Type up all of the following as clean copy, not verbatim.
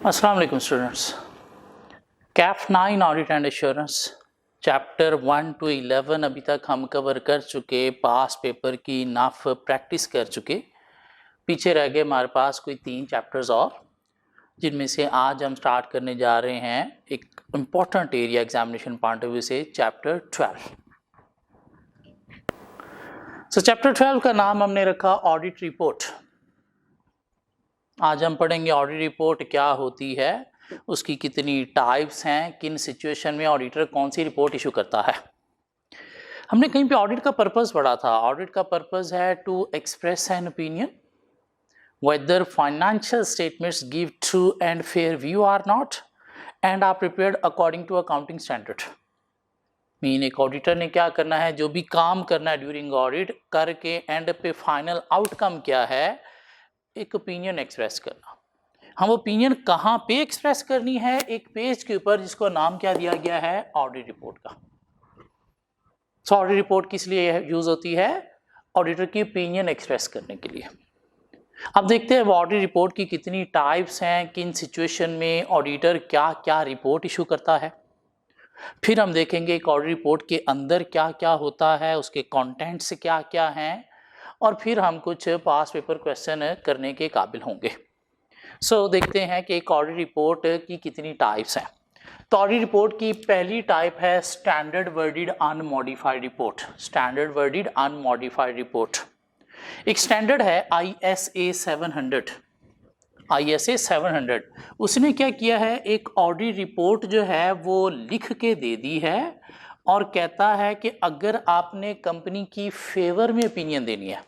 अस्सलाम वालेकुम students. Kaif 9 audit and assurance chapter 1 to 11 अभी तक हम कवर कर चुके। पास पेपर की नफ प्रैक्टिस कर चुके। पीछे रह गए हमारे पास कोई 3 चैप्टर्स और, जिनमें से आज हम स्टार्ट करने जा रहे हैं एक important area examination point of view से, चैप्टर 12। चैप्टर 12 का नाम हमने रखा ऑडिट रिपोर्ट। आज हम पढ़ेंगे ऑडिट रिपोर्ट क्या होती है, उसकी कितनी टाइप्स हैं, किन सिचुएशन में ऑडिटर कौन सी रिपोर्ट इशू करता है। हमने कहीं पे ऑडिट का पर्पस पढ़ा था। ऑडिट का पर्पस है to express an opinion whether financial statements give true and fair view or not and are prepared according to accounting standard। Mean एक ऑडिटर ने क्या करना है, जो भी काम करना है ड्यूरिंग ऑडिट करके एंड पे फाइनल आउटकम क्या है, एक ओपिनियन एक्सप्रेस करना। हम ओपिनियन कहाँ पे एक्सप्रेस करनी है, एक पेज के ऊपर जिसको नाम क्या दिया गया है, ऑडिट रिपोर्ट का। ऑडिट रिपोर्ट किस लिए यूज होती है, ऑडिटर की ओपिनियन एक्सप्रेस करने के लिए। अब देखते हैं ऑडिट रिपोर्ट की कितनी टाइप्स हैं, किन सिचुएशन में ऑडिटर क्या क्या रिपोर्ट इशू करता है। फिर हम देखेंगे एक ऑडिट रिपोर्ट के अंदर क्या क्या होता है, उसके कंटेंट्स क्या क्या हैं, और फिर हम कुछ पास पेपर क्वेश्चन करने के काबिल होंगे। देखते हैं कि एक ऑडिट रिपोर्ट की कितनी टाइप्स हैं। तो ऑडिट रिपोर्ट की पहली टाइप है standard worded unmodified report. Standard worded unmodified report एक स्टैंडर्ड है ISA 700। ISA 700 उसने क्या किया है, एक ऑडिट रिपोर्ट जो है वो लिख के दे दी है और कहता है कि अगर आपने कंपनी की फेवर में ओपिनियन देनी है,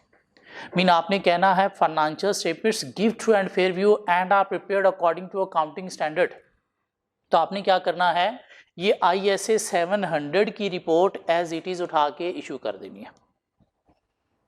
मीन आपने कहना है financial statements give true and fair view and are prepared according to accounting standard, तो आपने क्या करना है, ये ISA 700 की रिपोर्ट एज इट इज उठा के इशू कर देनी है।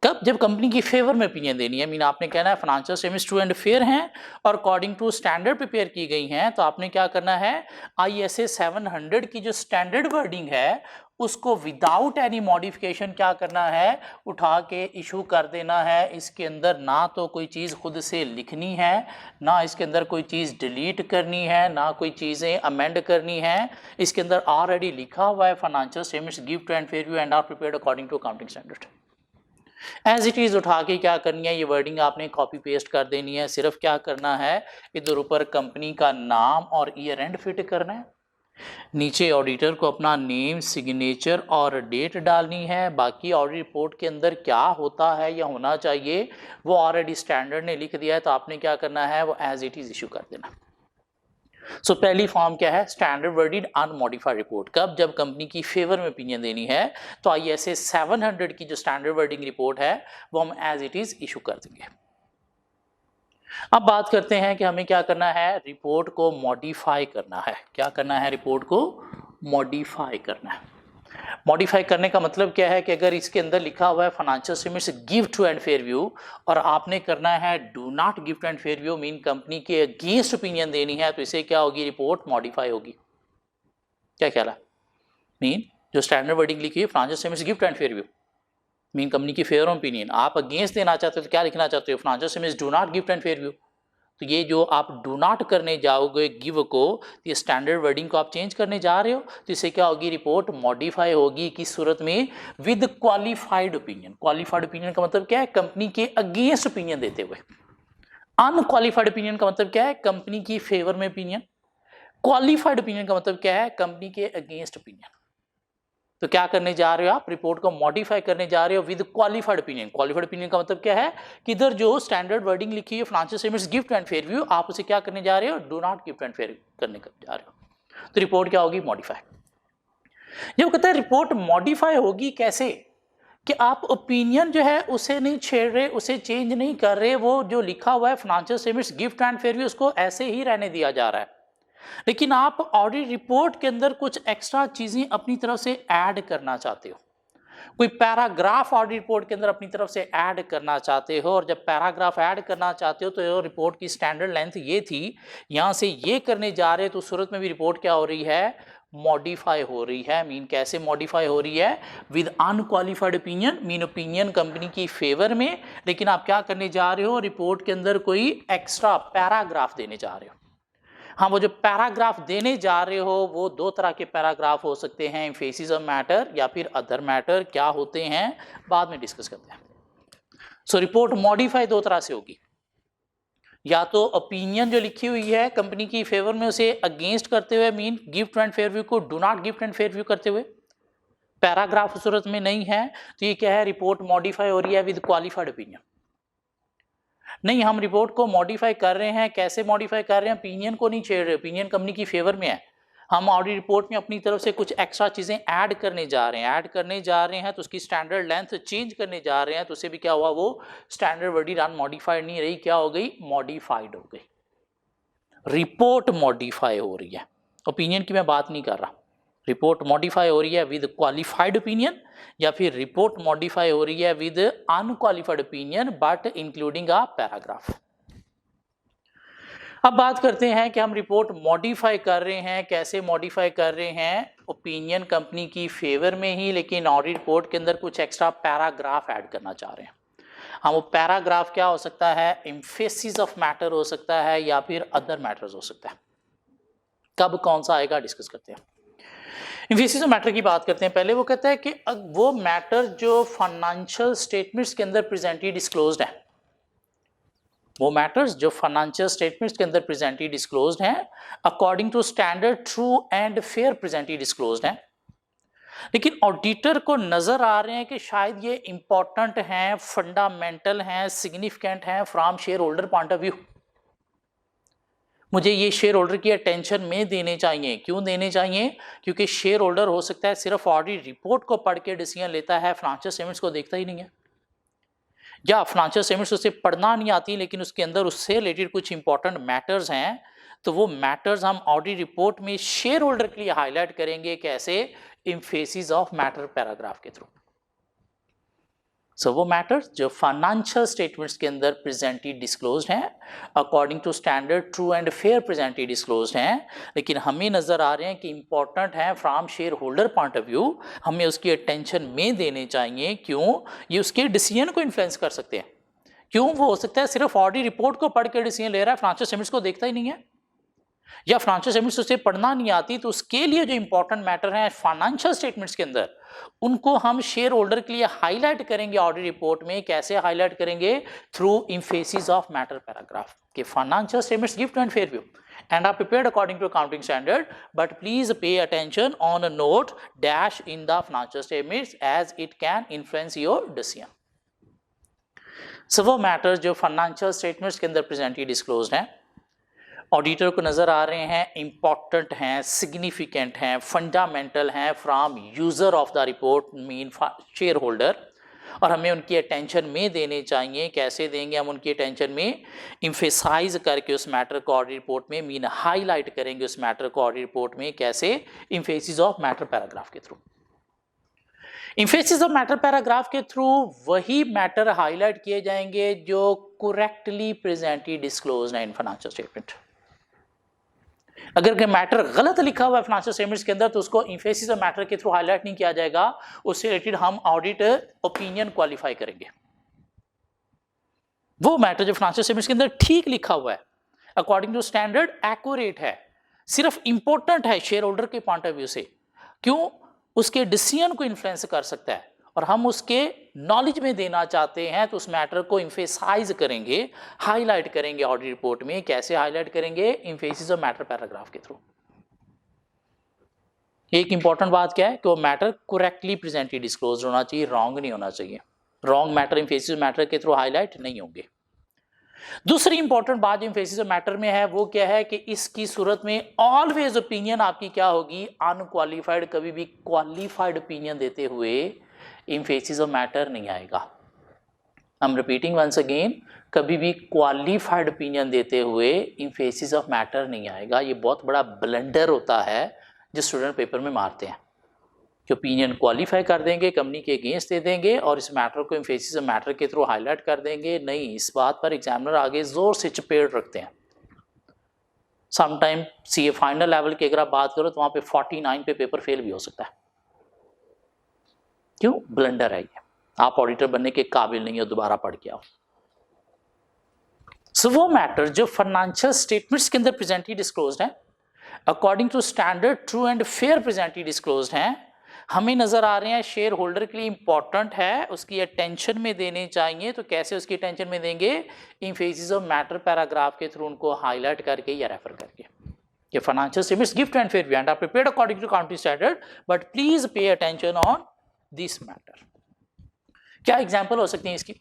कब, जब कंपनी की फेवर में ओपिनियन देनी है, मीन आपने कहना है financial statements true and fair हैं और अकॉर्डिंग टू स्टैंडर्ड प्रिपेयर की गई हैं, तो आपने क्या करना है, ISA 700 की जो स्टैंडर्ड वर्डिंग है उसको विदाउट एनी मॉडिफिकेशन क्या करना है, उठा के इशू कर देना है। इसके अंदर ना तो कोई चीज़ खुद से लिखनी है, ना इसके अंदर कोई चीज़ डिलीट करनी है, ना कोई चीज़ें अमेंड करनी है। इसके अंदर ऑलरेडी लिखा हुआ है financial statements give true and fair view and are prepared according to accounting standard. As it is उठा के क्या करनी है, ये वर्डिंग आपने कॉपी पेस्ट कर देनी है। सिर्फ क्या करना है, इधर ऊपर कंपनी का नाम और ईयर एंड फिट करना है, नीचे ऑडिटर को अपना नेम, सिग्नेचर और डेट डालनी है। बाकी ऑडिट रिपोर्ट के अंदर क्या होता है या होना चाहिए वो ऑलरेडी स्टैंडर्ड ने लिख दिया है, तो आपने क्या करना है, वो एज इट इज इशू कर देना। पहली फॉर्म क्या है, स्टैंडर्ड वर्डेड अनमॉडिफाइड रिपोर्ट। कब, जब कंपनी की फेवर में ओपिनियन देनी है, तो ISA 700 की जो स्टैंडर्ड वर्डिंग रिपोर्ट है वो हम एज इट इज इशू कर देंगे। अब बात करते हैं कि हमें क्या करना है, रिपोर्ट को मॉडिफाई करना है। क्या करना है, रिपोर्ट को मॉडिफाई करना है। मॉडिफाई करने का मतलब क्या है कि अगर इसके अंदर लिखा हुआ है financial statements give true and fair view और आपने करना है do not give true and fair view, mean company के अगेंस्ट ओपिनियन देनी है, तो इसे क्या होगी, रिपोर्ट मॉडिफाई होगी। क्या ख्याल है, मीन जो स्टैंडर्ड वर्डिंग लिखी है financial statements give true and fair view, mean company की फेयर ओपिनियन, आप अगेंस्ट देना चाहते हो तो क्या लिखना चाहते हो, financial statements do not give true and fair view. तो ये जो आप डू नॉट करने जाओगे गिव को, ये स्टैंडर्ड वर्डिंग को आप चेंज करने जा रहे हो, तो इससे क्या होगी, रिपोर्ट मॉडिफाई होगी। किस सूरत में, with qualified opinion. Qualified opinion का मतलब क्या है, कंपनी के अगेंस्ट ओपिनियन देते हुए। अनक्वालिफाइड ओपिनियन का मतलब क्या है, कंपनी की फेवर में ओपिनियन। क्वालिफाइड ओपिनियन का मतलब क्या है, कंपनी के अगेंस्ट ओपिनियन। तो क्या करने जा रहे हो आप, रिपोर्ट को मॉडिफाई करने जा रहे हो with qualified opinion. Qualified opinion का मतलब क्या है कि इधर जो स्टैंडर्ड वर्डिंग लिखी है financial statements give true and fair view, आप उसे क्या करने जा रहे हो, do not give true and fair करने जा रहे हो। तो रिपोर्ट क्या होगी, मॉडिफाई। जब कहता है रिपोर्ट मॉडिफाई होगी, कैसे कि आप ओपिनियन जो है उसे नहीं छेड़ रहे, उसे चेंज नहीं कर रहे, वो जो लिखा हुआ है financial statements give true and fair view उसको ऐसे ही रहने दिया जा रहा है, लेकिन आप ऑडिट रिपोर्ट के अंदर कुछ एक्स्ट्रा चीजें अपनी तरफ से ऐड करना चाहते हो। कोई पैराग्राफ ऑडिट रिपोर्ट के अंदर अपनी तरफ से ऐड करना चाहते हो, और जब पैराग्राफ ऐड करना चाहते हो तो रिपोर्ट की स्टैंडर्ड लेंथ ये थी, यहां से ये करने जा रहे, तो सूरत में भी रिपोर्ट क्या हो रही है, मॉडिफाई हो रही है। मीन कैसे मॉडिफाई हो रही है, with unqualified opinion, mean opinion company की फेवर में, लेकिन आप क्या करने जा रहे हो, रिपोर्ट के अंदर कोई एक्स्ट्रा पैराग्राफ देने जा रहे हो। हाँ, वो जो पैराग्राफ देने जा रहे हो वो दो तरह के पैराग्राफ हो सकते हैं, एम्फेसिस ऑफ मैटर या फिर अदर मैटर। क्या होते हैं बाद में डिस्कस करते हैं। सो रिपोर्ट मॉडिफाई दो तरह से होगी, या तो ओपिनियन जो लिखी हुई है कंपनी की फेवर में उसे अगेंस्ट करते हुए, mean gift and fair view को do not gift and fair view करते हुए, पैराग्राफ सूरत में नहीं है तो ये क्या है, रिपोर्ट मॉडिफाई हो रही है विद क्वालिफाइड ओपिनियन। नहीं, हम रिपोर्ट को मॉडिफाई कर रहे हैं, कैसे मॉडिफाई कर रहे हैं, ओपिनियन को नहीं छेड़ रहे, ओपिनियन कंपनी की फेवर में है, हम ऑडिट रिपोर्ट में अपनी तरफ से कुछ एक्स्ट्रा चीजें ऐड करने जा रहे हैं, तो उसकी स्टैंडर्ड लेंथ चेंज करने जा रहे हैं, तो उससे भी क्या हुआ, वो स्टैंडर्ड वर्डिंग अनमॉडिफाइड नहीं रही, क्या हो गई, मॉडिफाइड हो गई, रिपोर्ट मॉडिफाई हो रही है। ओपिनियन की मैं बात नहीं कर रहा, रिपोर्ट मॉडिफाई हो रही है विद क्वालिफाइड ओपिनियन या फिर रिपोर्ट मॉडिफाई हो रही है with unqualified opinion but including a paragraph. अब बात करते हैं कि हम रिपोर्ट मॉडिफाई कर रहे हैं, कैसे मॉडिफाई कर रहे हैं, ओपिनियन कंपनी की फेवर में ही, लेकिन ऑडिट रिपोर्ट के अंदर कुछ एक्स्ट्रा पैराग्राफ ऐड करना चाह रहे हैं। हम वो पैराग्राफ क्या हो सकता है, एम्फेसिस ऑफ मैटर हो सकता है या फिर अदर मैटर्स हो सकता है। कब कौन सा आएगा डिस्कस करते हैं। एम्फेसिस ऑफ मैटर की बात करते हैं। पहले वो कहता है कि वो मैटर जो फाइनेंशियल स्टेटमेंट्स के अंदर प्रेजेंटली डिस्क्लोज्ड है, वो मैटर्स जो फाइनेंशियल स्टेटमेंट्स के अंदर प्रेजेंटली डिस्क्लोज्ड हैं, according to standard true and fair presently disclosed हैं, लेकिन ऑडिटर को नजर आ रहे हैं कि शायद ये इंपॉर्टेंट हैं, फंडामेंटल हैं, सिग्निफिकेंट हैं from shareholder point of view, मुझे ये शेयर होल्डर की अटेंशन में देने चाहिए। क्यों देने चाहिए, क्योंकि शेयर होल्डर हो सकता है सिर्फ ऑडिट रिपोर्ट को पढ़ के डिसीजन लेता है, फाइनेंशियल स्टेटमेंट्स को देखता ही नहीं है, या फाइनेंशियल स्टेटमेंट्स उसे पढ़ना नहीं आती लेकिन उसके अंदर उससे रिलेटेड कुछ इंपॉर्टेंट मैटर्स हैं, तो वो मैटर्स हम ऑडिट रिपोर्ट में शेयर होल्डर के लिए हाईलाइट करेंगे, कैसे, एम्फेसिस ऑफ मैटर पैराग्राफ के थ्रू। सो वो मैटर्स जो फाइनेंशियल स्टेटमेंट्स के अंदर प्रेजेंटली डिस्क्लोज्ड हैं, according to standard true and fair presently disclosed हैं, लेकिन हमें नजर आ रहे हैं कि इंपॉर्टेंट हैं from shareholder point of view, हमें उसकी अटेंशन में देने चाहिए। क्यों, ये उसके डिसीजन को इन्फ्लुएंस कर सकते हैं। क्यों, वो हो सकता है सिर्फ ऑडिट रिपोर्ट को पढ़ के डिसीजन ले रहा है, फाइनेंशियल स्टेटमेंट्स को देखता ही नहीं है, या फाइनेंशियल स्टेटमेंट्स उसे पढ़ना नहीं आती, तो उसके लिए जो इंपॉर्टेंट मैटर हैं फाइनेंशियल स्टेटमेंट्स के अंदर, उनको हम शेयर होल्डर के लिए हाईलाइट करेंगे ऑडिट रिपोर्ट में। कैसे हाईलाइट करेंगे, through emphasis of matter paragraph के financial statements gift and fair view and are prepared according to accounting standard, but please pay attention on a note dash in the financial statements as it can influence your decision. So वो matters जो financial statements के अंदर presently disclosed हैं, auditor को नजर आ रहे हैं, इंपॉर्टेंट हैं, सिग्निफिकेंट हैं, फंडामेंटल हैं from user of the report mean share holder, और हमें उनकी अटेंशन में देने चाहिए। कैसे देंगे हम उनकी अटेंशन में, इम्फेसाइज करके उस मैटर को ऑडिट रिपोर्ट में, मीन हाईलाइट करेंगे उस मैटर को ऑडिट रिपोर्ट में, कैसे, एम्फेसिस ऑफ मैटर पैराग्राफ के through. Emphasis of matter paragraph के थ्रू वही मैटर हाईलाइट किए जाएंगे जो करेक्टली प्रेजेंटली डिस्क्लोज्ड है इन फाइनेंशियल स्टेटमेंट। अगर मैटर गलत लिखा हुआ है फाइनेंशियल स्टेटमेंट्स के अंदर तो उसको एम्फेसिस ऑफ मैटर के थ्रू हाईलाइट नहीं किया जाएगा, उससे रिलेटेड हम ऑडिट ओपिनियन क्वालिफाई करेंगे। वो मैटर जो फाइनेंशियल स्टेटमेंट्स के अंदर ठीक लिखा हुआ है, अकॉर्डिंग टू स्टैंडर्ड एक्यूरेट है, सिर्फ इंपॉर्टेंट है शेयर होल्डर के पॉइंट ऑफ व्यू से, क्यों, उसके डिसीजन को इन्फ्लुएंस कर सकता है और हम उसके नॉलेज में देना चाहते हैं, तो उस मैटर को एम्फेसाइज करेंगे, हाईलाइट करेंगे ऑडिट रिपोर्ट में। कैसे हाईलाइट करेंगे, एम्फेसिस ऑफ मैटर पैराग्राफ के थ्रू। एक इंपॉर्टेंट बात क्या है कि वो मैटर करेक्टली प्रेजेंटली डिस्क्लोज होना चाहिए, रॉन्ग नहीं होना चाहिए। Wrong matter emphasis of matter के थ्रू हाईलाइट नहीं होंगे। दूसरी इंपॉर्टेंट बात जो एम्फेसिस ऑफ मैटर में है वो क्या है कि इसकी सूरत में ऑलवेज ओपिनियन आपकी क्या होगी, अनक्वालिफाइड। कभी भी क्वालिफाइड ओपिनियन देते हुए एम्फेसिस ऑफ मैटर नहीं आएगा। I am repeating once again, कभी भी क्वालिफाइड ओपिनियन देते हुए एम्फेसिस ऑफ मैटर नहीं आएगा। ये बहुत बड़ा ब्लंडर होता है जो स्टूडेंट पेपर में मारते हैं कि ओपिनियन क्वालिफाई कर देंगे, कंपनी के अगेंस्ट दे देंगे और इस मैटर को एम्फेसिस ऑफ मैटर के थ्रू हाईलाइट कर देंगे। नहीं, इस बात पर एग्जामिनर आगे जोर से चपेट रखते हैं। समटाइम सीए फाइनल लेवल की अगर आप बात करो तो वहां पे 49 पे पेपर फेल भी हो सकता है। क्यों, ब्लंडर है ये, आप ऑडिटर बनने के काबिल नहीं हो, दोबारा पढ़ के आओ। सो वो मैटर जो फाइनेंशियल स्टेटमेंट्स के अंदर प्रेजेंटली डिस्क्लोज्ड है, according to standard true and fair presently disclosed हैं, हमें नजर आ रहे हैं शेयर होल्डर के लिए इंपॉर्टेंट है, उसकी अटेंशन में देने चाहिए। तो कैसे उसकी अटेंशन में देंगे? एम्फेसिस ऑफ मैटर पैराग्राफ के थ्रू उनको हाईलाइट करके या रेफर करके कि financial statements gift and fair and are prepared according to accounting standard, but please pay attention on this matter. क्या एग्जाम्पल हो सकती है इसकी?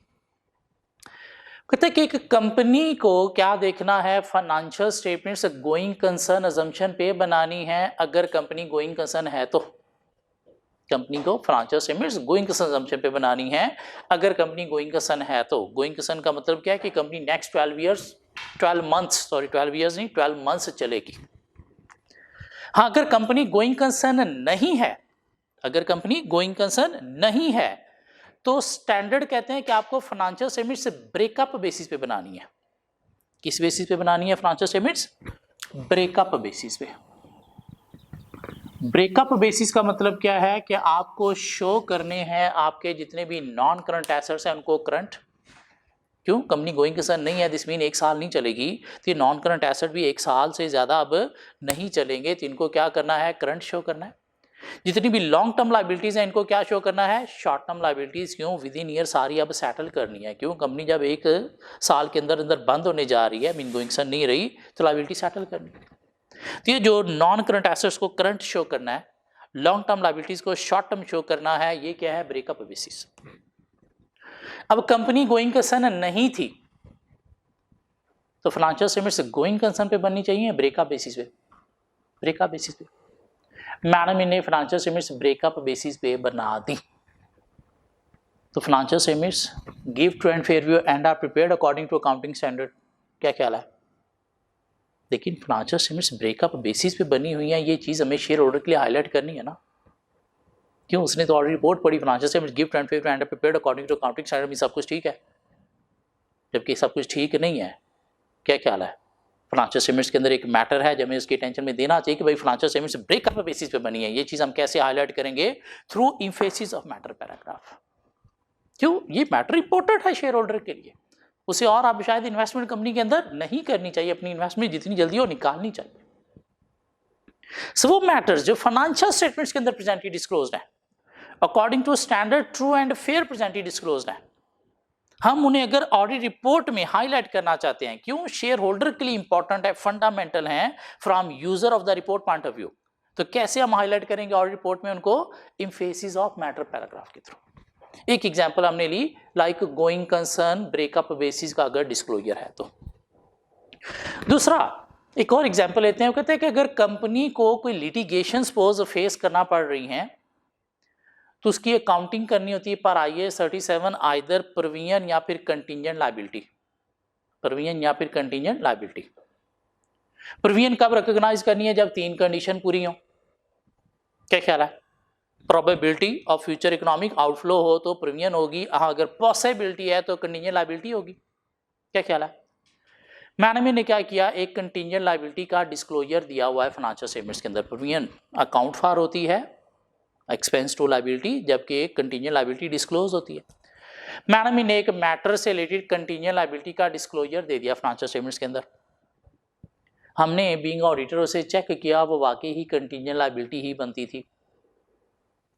कहते हैं कि एक कंपनी को क्या देखना है, financial statements going concern assumption पे बनानी है। अगर कंपनी गोइंग कंसर्न है तो कंपनी को financial statements going concern assumption पे बनानी है। अगर कंपनी गोइंग कंसर्न है तो गोइंग कंसर्न का मतलब क्या है कि कंपनी नेक्स्ट 12 मंथ्स चलेगी। हाँ, अगर कंपनी गोइंग कंसर्न नहीं है, अगर कंपनी गोइंग कंसर्न नहीं है तो स्टैंडर्ड कहते हैं कि आपको फाइनेंशियल स्टेटमेंट्स ब्रेकअप बेसिस पे बनानी है। किस बेसिस पे बनानी है फाइनेंशियल स्टेटमेंट्स? ब्रेकअप बेसिस पे। ब्रेकअप बेसिस का मतलब क्या है कि आपको शो करने हैं आपके जितने भी नॉन करंट एसेट्स हैं उनको करंट। क्यों? कंपनी गोइंग कंसर्न नहीं है, दिस मीन 1 साल नहीं चलेगी, तो ये नॉन करंट एसेट भी 1 साल से ज़्यादा अब नहीं चलेंगे, तो इनको क्या करना है? करंट शो करना है। जितनी भी लॉन्ग टर्म लाइबिलिटीज हैं इनको क्या शो करना है? Short term liabilities. क्यों? विद इन ईयर सारी अब सेटल करनी है। क्यों? कंपनी जब 1 साल के अंदर अंदर बंद होने जा रही है, मीन गोइंग कंसर्न नहीं रही, तो लाइबिलिटी सेटल करनी है। तो ये जो नॉन करंट एसेट्स को करंट शो करना है, लॉन्ग टर्म लाइबिलिटीज को शॉर्ट टर्म शो करना है, ये क्या है? Breakup basis. अब कंपनी गोइंग कंसर्न नहीं थी तो फाइनेंशियल स्टेटमेंट्स गोइंग कंसर्न पे बननी चाहिए, ब्रेकअप बेसिस पे। ब्रेकअप बेसिस पे मैडम इन्हें फाइनेंशियल स्टेटमेंट्स ब्रेकअप बेसिस पे बना दी, तो financial statements give true and fair view and are prepared according to accounting standard. क्या ख्याल है? लेकिन फाइनेंशियल स्टेटमेंट्स ब्रेकअप बेसिस पे बनी हुई है, ये चीज़ हमें शेयर होल्डर के लिए हाईलाइट करनी है ना। क्यों? उसने तो ऑलरेडी रिपोर्ट पढ़ी, financial statements give true and fair view and are prepared according to accounting standard में सब कुछ ठीक है, जबकि सब कुछ ठीक नहीं है। क्या ख्याल है? फाइनेंशियल स्टेटमेंट्स के अंदर एक मैटर है जो हमें उसकी टेंशन में देना चाहिए कि भाई फाइनेंशियल स्टेटमेंट्स ब्रेकअप बेसिस पे बनी है। ये चीज़ हम कैसे हाईलाइट करेंगे? Through emphasis of matter paragraph. क्यों? ये मैटर इंपॉर्टेंट है शेयर होल्डर के लिए, उसे और आप शायद इन्वेस्टमेंट कंपनी के अंदर नहीं करनी चाहिए, अपनी इन्वेस्टमेंट जितनी जल्दी हो निकालनी चाहिए। सो वो मैटर्स जो फाइनेंशियल स्टेटमेंट्स के अंदर प्रेजेंटली डिस्क्लोज्ड है, according to standard true and fair presently disclosed है, हम उन्हें अगर ऑडिट रिपोर्ट में हाईलाइट करना चाहते हैं, क्यों? शेयर होल्डर के लिए इंपॉर्टेंट है, फंडामेंटल है from user of the report point of view, तो कैसे हम हाईलाइट करेंगे ऑडिट रिपोर्ट में उनको? एम्फेसिस ऑफ मैटर पैराग्राफ के थ्रू। एक एग्जांपल हमने ली, like going concern breakup basis का अगर डिस्क्लोजर है तो। दूसरा एक और एग्जांपल लेते हैं, वो कहते हैं कि अगर कंपनी को कोई लिटिगेशन सपोज फेस करना पड़ रही है तो उसकी अकाउंटिंग करनी होती है पर IAS 37 आइदर प्रोविजन या फिर कंटिंजेंट लायबिलिटी। प्रोविजन या फिर कंटिंजेंट लायबिलिटी। प्रोविजन कब रिकॉग्नाइज करनी है? जब 3 कंडीशन पूरी हो। क्या ख्याल है? Probability of future economic outflow हो तो प्रोविजन होगी, अगर पॉसिबिलिटी है तो कंटिंजेंट लायबिलिटी होगी। क्या ख्याल है? मैंने ने क्या किया, एक कंटिंजेंट लायबिलिटी का डिस्क्लोजर दिया हुआ है फाइनेंशियल स्टेटमेंट्स के अंदर। प्रोविजन अकाउंट फॉर होती है एक्सपेंस टू लायबिलिटी, जबकि एक कंटिंजेंट लायबिलिटी डिस्क्लोज होती है। मैडम ने एक मैटर से रिलेटेड कंटिंजेंट लायबिलिटी का डिस्क्लोजर दे दिया फाइनेंशियल स्टेटमेंट्स के अंदर। हमने बीइंग ऑडिटर उसे चेक किया, वो वाकई ही कंटिंजेंट लायबिलिटी ही बनती थी,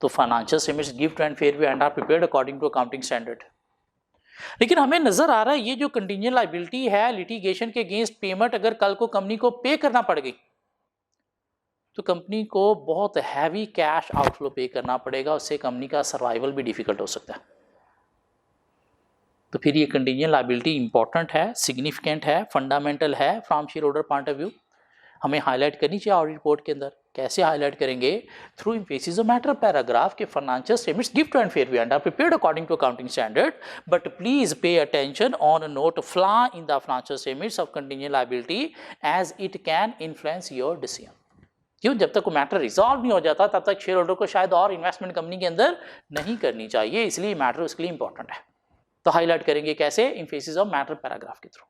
तो financial statements give true and fair view and are prepared according to accounting standard. लेकिन हमें नजर आ रहा है ये जो कंटिंजेंट लायबिलिटी है, लिटिगेशन के अगेंस्ट पेमेंट अगर कल को कंपनी को पे करना पड़ गई तो कंपनी को बहुत हैवी कैश आउटफ्लो पे करना पड़ेगा, उससे कंपनी का सर्वाइवल भी डिफिकल्ट हो सकता है। तो फिर ये कंटिंजेंट लायबिलिटी इंपॉर्टेंट है, सिग्निफिकेंट है, फंडामेंटल है from shareholder point of view, हमें हाईलाइट करनी चाहिए ऑडिट रिपोर्ट के अंदर। कैसे हाईलाइट करेंगे? Through emphasis of matter paragraph के financial statements give true and fair view and are prepared according to accounting standard, but please pay attention on note flaw in the financial statements of contingent liability as it can influence your decision. क्यों? जब तक वो matter resolve नहीं हो जाता तब तक share holder को शायद और इन्वेस्टमेंट कंपनी के अंदर नहीं करनी चाहिए, इसलिए मैटर उसके लिए इंपॉर्टेंट है। तो हाईलाइट करेंगे कैसे? एम्फेसिस ऑफ मैटर पैराग्राफ के थ्रू।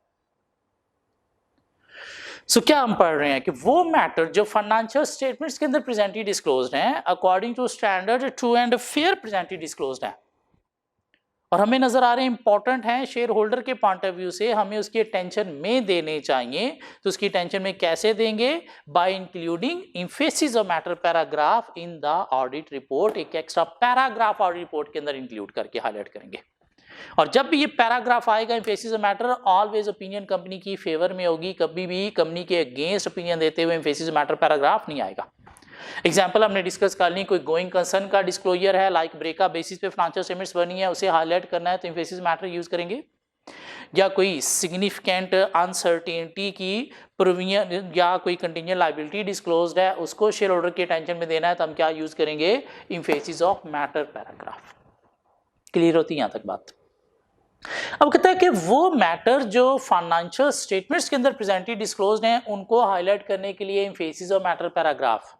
सो क्या हम पढ़ रहे हैं कि वो मैटर जो फाइनेंशियल स्टेटमेंट्स के अंदर प्रेजेंटली डिस्क्लोज्ड हैं, according to standard true and fair presently disclosed है, और हमें नजर आ रहे हैं इंपॉर्टेंट हैं शेयर होल्डर के पॉइंट ऑफ व्यू से, हमें उसकी अटेंशन में देने चाहिए। तो उसकी अटेंशन में कैसे देंगे? Bye including emphasis of matter paragraph in the audit report. एक एक्स्ट्रा पैराग्राफ ऑडिट रिपोर्ट के अंदर इंक्लूड करके हाईलाइट करेंगे। और जब भी ये पैराग्राफ आएगा emphasis of matter, always opinion company की फेवर में होगी, कभी भी कंपनी के अगेंस्ट ओपिनियन देते हुए एम्फेसिस ऑफ मैटर पैराग्राफ नहीं आएगा। एग्जाम्पल हमने डिस्कस कर ली, कोई गोइंग कंसर्न का डिस्क्लोजर है, लाइक ब्रेकअप बेसिस पे फाइनेंशियल स्टेटमेंट्स बनी है, उसे हाईलाइट करना है तो एम्फेसिस मैटर यूज करेंगे। या कोई सिग्निफिकेंट अनसर्टेनिटी की प्रोविजन या कोई कंटिजेंट लायबिलिटी डिस्क्लोज्ड है, उसको शेयर होल्डर के अटेंशन में देना है तो हम क्या यूज करेंगे? Emphasis of matter paragraph. Clear होती है यहां तक बात? अब कहता है कि वो मैटर जो फाइनेंशियल स्टेटमेंट्स के अंदर प्रेजेंटली डिस्क्लोज्ड हैं, उनको हाईलाइट करने के लिए emphasis of matter paragraph.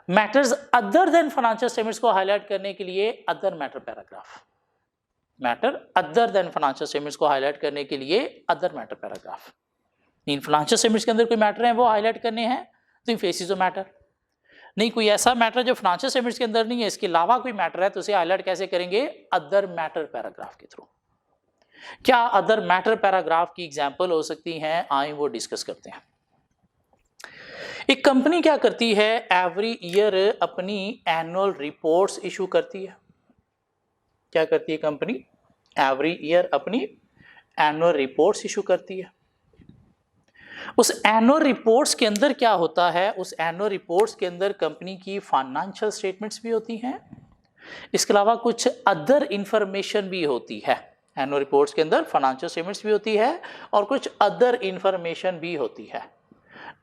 Matters other than financial statements को हाईलाइट करने के लिए other matter paragraph. Matter other than financial statements को हाईलाइट करने के लिए other matter paragraph. In financial statements के अंदर कोई मैटर है वो हाईलाइट करने हैं तो एम्फेसिस ऑफ मैटर। नहीं, कोई ऐसा मैटर जो फाइनेंशियल स्टेटमेंट्स के अंदर नहीं है, इसके अलावा कोई मैटर है, तो उसे हाईलाइट कैसे करेंगे? अदर मैटर पैराग्राफ के थ्रू। क्या अदर मैटर पैराग्राफ की एग्जांपल हो सकती हैं? आए वो डिस्कस करते हैं। एक कंपनी क्या करती है? एवरी ईयर अपनी एनुअल रिपोर्ट्स इशू करती है। क्या करती है कंपनी? एवरी ईयर अपनी एनुअल रिपोर्ट्स इशू करती है। उस एनुअल रिपोर्ट्स के अंदर क्या होता है? उस एनुअल रिपोर्ट्स के अंदर कंपनी की फाइनेंशियल स्टेटमेंट्स भी होती हैं, इसके अलावा कुछ अदर इंफॉर्मेशन भी होती है। एनुअल रिपोर्ट्स के अंदर फाइनेंशियल स्टेटमेंट्स भी होती है और कुछ अदर इंफॉर्मेशन भी होती है।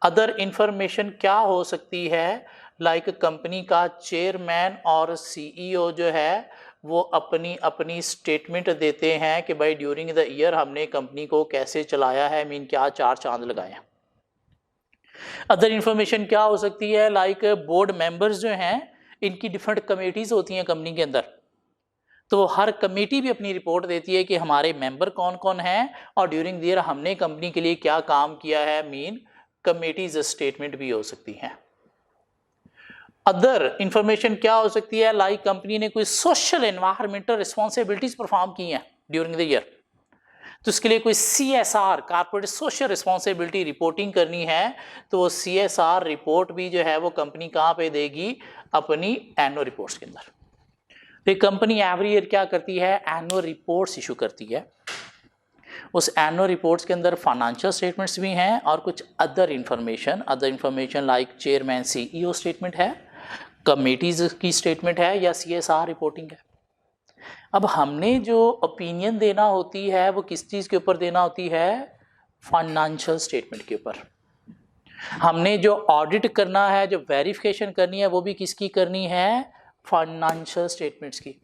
अदर इंफॉर्मेशन क्या हो सकती है? लाइक कंपनी का चेयरमैन और सीईओ जो है वो अपनी स्टेटमेंट देते हैं कि भाई ड्यूरिंग द ईयर हमने कंपनी को कैसे चलाया है, मीन क्या चार चांद लगाए हैं। अदर इंफॉर्मेशन क्या हो सकती है? लाइक बोर्ड मेंबर्स जो हैं, इनकी डिफरेंट कमेटीज होती हैं कंपनी के अंदर, तो हर कमेटी भी अपनी रिपोर्ट देती है कि हमारे मेंबर कौन कौन हैं और ड्यूरिंग द ईयर हमने कंपनी के लिए क्या काम किया है, मीन कमेटीज स्टेटमेंट भी हो सकती हैं। अदर इंफॉर्मेशन क्या हो सकती है? लाइक कंपनी ने कोई सोशल एनवायरमेंटल रिस्पॉन्सिबिलिटीज परफॉर्म की हैं ड्यूरिंग द ईयर, तो इसके लिए कोई CSR corporate social responsibility reporting करनी है, तो वो CSR रिपोर्ट भी जो है वो कंपनी कहाँ पे देगी? अपनी एनुअल रिपोर्ट्स के अंदर। तो कंपनी एवरी ईयर क्या करती है? एनुअल रिपोर्ट्स इशू करती है। उस एनुअल रिपोर्ट्स के अंदर फाइनेंशियल स्टेटमेंट्स भी हैं और कुछ other information like chairman CEO statement है, कमेटीज की स्टेटमेंट है या CSR रिपोर्टिंग है। अब हमने जो ओपिनियन देना होती है वो किस चीज़ के ऊपर देना होती है? फाइनेंशियल स्टेटमेंट के ऊपर। हमने जो ऑडिट करना है, जो वेरिफिकेशन करनी है, वो भी किसकी करनी है? फाइनेंशियल स्टेटमेंट्स की।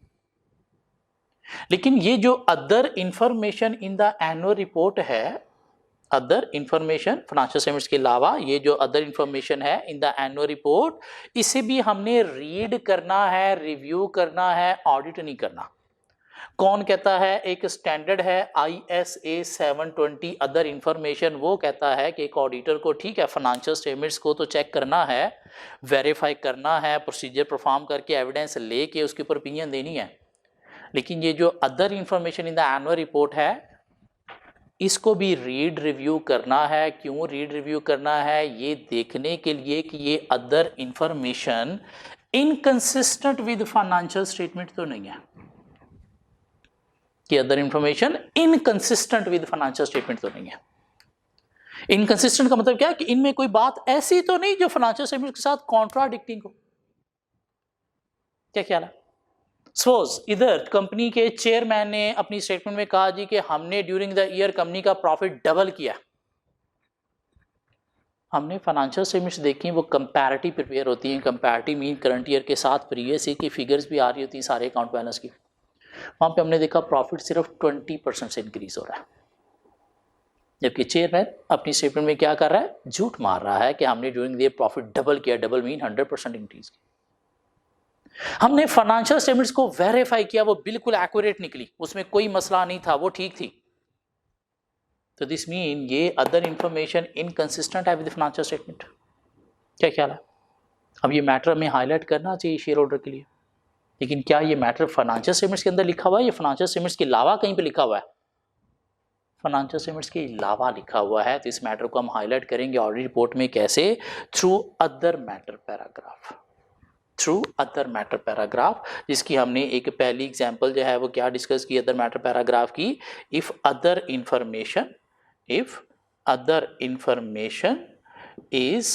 लेकिन ये जो other information in the annual report है, अदर इंफॉर्मेशन फाइनेंशियल स्टेटमेंट्स के अलावा ये जो अदर इंफॉर्मेशन है इन द एनुअल रिपोर्ट, इसे भी हमने रीड करना है, रिव्यू करना है, ऑडिट नहीं करना। कौन कहता है? एक स्टैंडर्ड है ISA 720 अदर इंफॉर्मेशन, वो कहता है कि एक ऑडिटर को, ठीक है, फाइनेंशियल स्टेटमेंट्स को तो चेक करना है, वेरीफाई करना है, प्रोसीजर परफॉर्म करके एविडेंस लेके उसके ऊपर ओपिनियन देनी है। लेकिन ये जो other information in the annual report है, इसको भी रीड रिव्यू करना है। क्यों रीड रिव्यू करना है? ये देखने के लिए कि ये other information inconsistent with financial statement तो नहीं है, कि other information inconsistent with financial statement तो नहीं है। इनकंसिस्टेंट का मतलब क्या है? कि इनमें कोई बात ऐसी तो नहीं जो फाइनेंशियल स्टेटमेंट के साथ कॉन्ट्राडिक्टिंग हो। क्या ख्याल है? सपोज इधर कंपनी के चेयरमैन ने अपनी स्टेटमेंट में कहा जी कि हमने ड्यूरिंग द ईयर कंपनी का प्रॉफिट डबल किया। हमने फाइनेंशियल स्टेटमेंट्स देखी, वो कंपैरेटिव प्रिपेयर होती हैं। कंपैरेटिव मीन करंट ईयर के साथ प्रीवियस ईयर की फिगर्स भी आ रही होती है, सारे अकाउंट बैलेंस की। वहां पे हमने देखा प्रॉफिट सिर्फ 20% से इंक्रीज हो रहा है, जबकि चेयरमैन अपनी स्टेटमेंट में क्या कर रहा है? झूठ मार रहा है कि हमने during the year profit double किया। डबल मीन 100% इंक्रीज किया। हमने फाइनेंशियल स्टेटमेंट्स को वेरीफाई किया, वो बिल्कुल एक्यूरेट निकली, उसमें कोई मसला नहीं था, वो ठीक थी। तो दिस मीन ये अदर इंफॉर्मेशन इनकंसिस्टेंट है विद फाइनेंशियल स्टेटमेंट। क्या ख्याल है? अब ये मैटर हमें हाईलाइट करना चाहिए शेयर होल्डर के लिए। लेकिन क्या ये मैटर फाइनेंशियल स्टेटमेंट्स के अंदर लिखा हुआ है या फाइनेंशियल स्टेटमेंट्स के अलावा कहीं पे लिखा हुआ है? फाइनेंशियल स्टेटमेंट्स के अलावा लिखा हुआ है। तो इस मैटर को हम हाईलाइट करेंगे ऑडिट रिपोर्ट में कैसे? Through other matter paragraph, through other matter paragraph, जिसकी हमने एक पहली एग्जांपल जो है वो क्या डिस्कस की अदर मैटर पैराग्राफ की? If other information is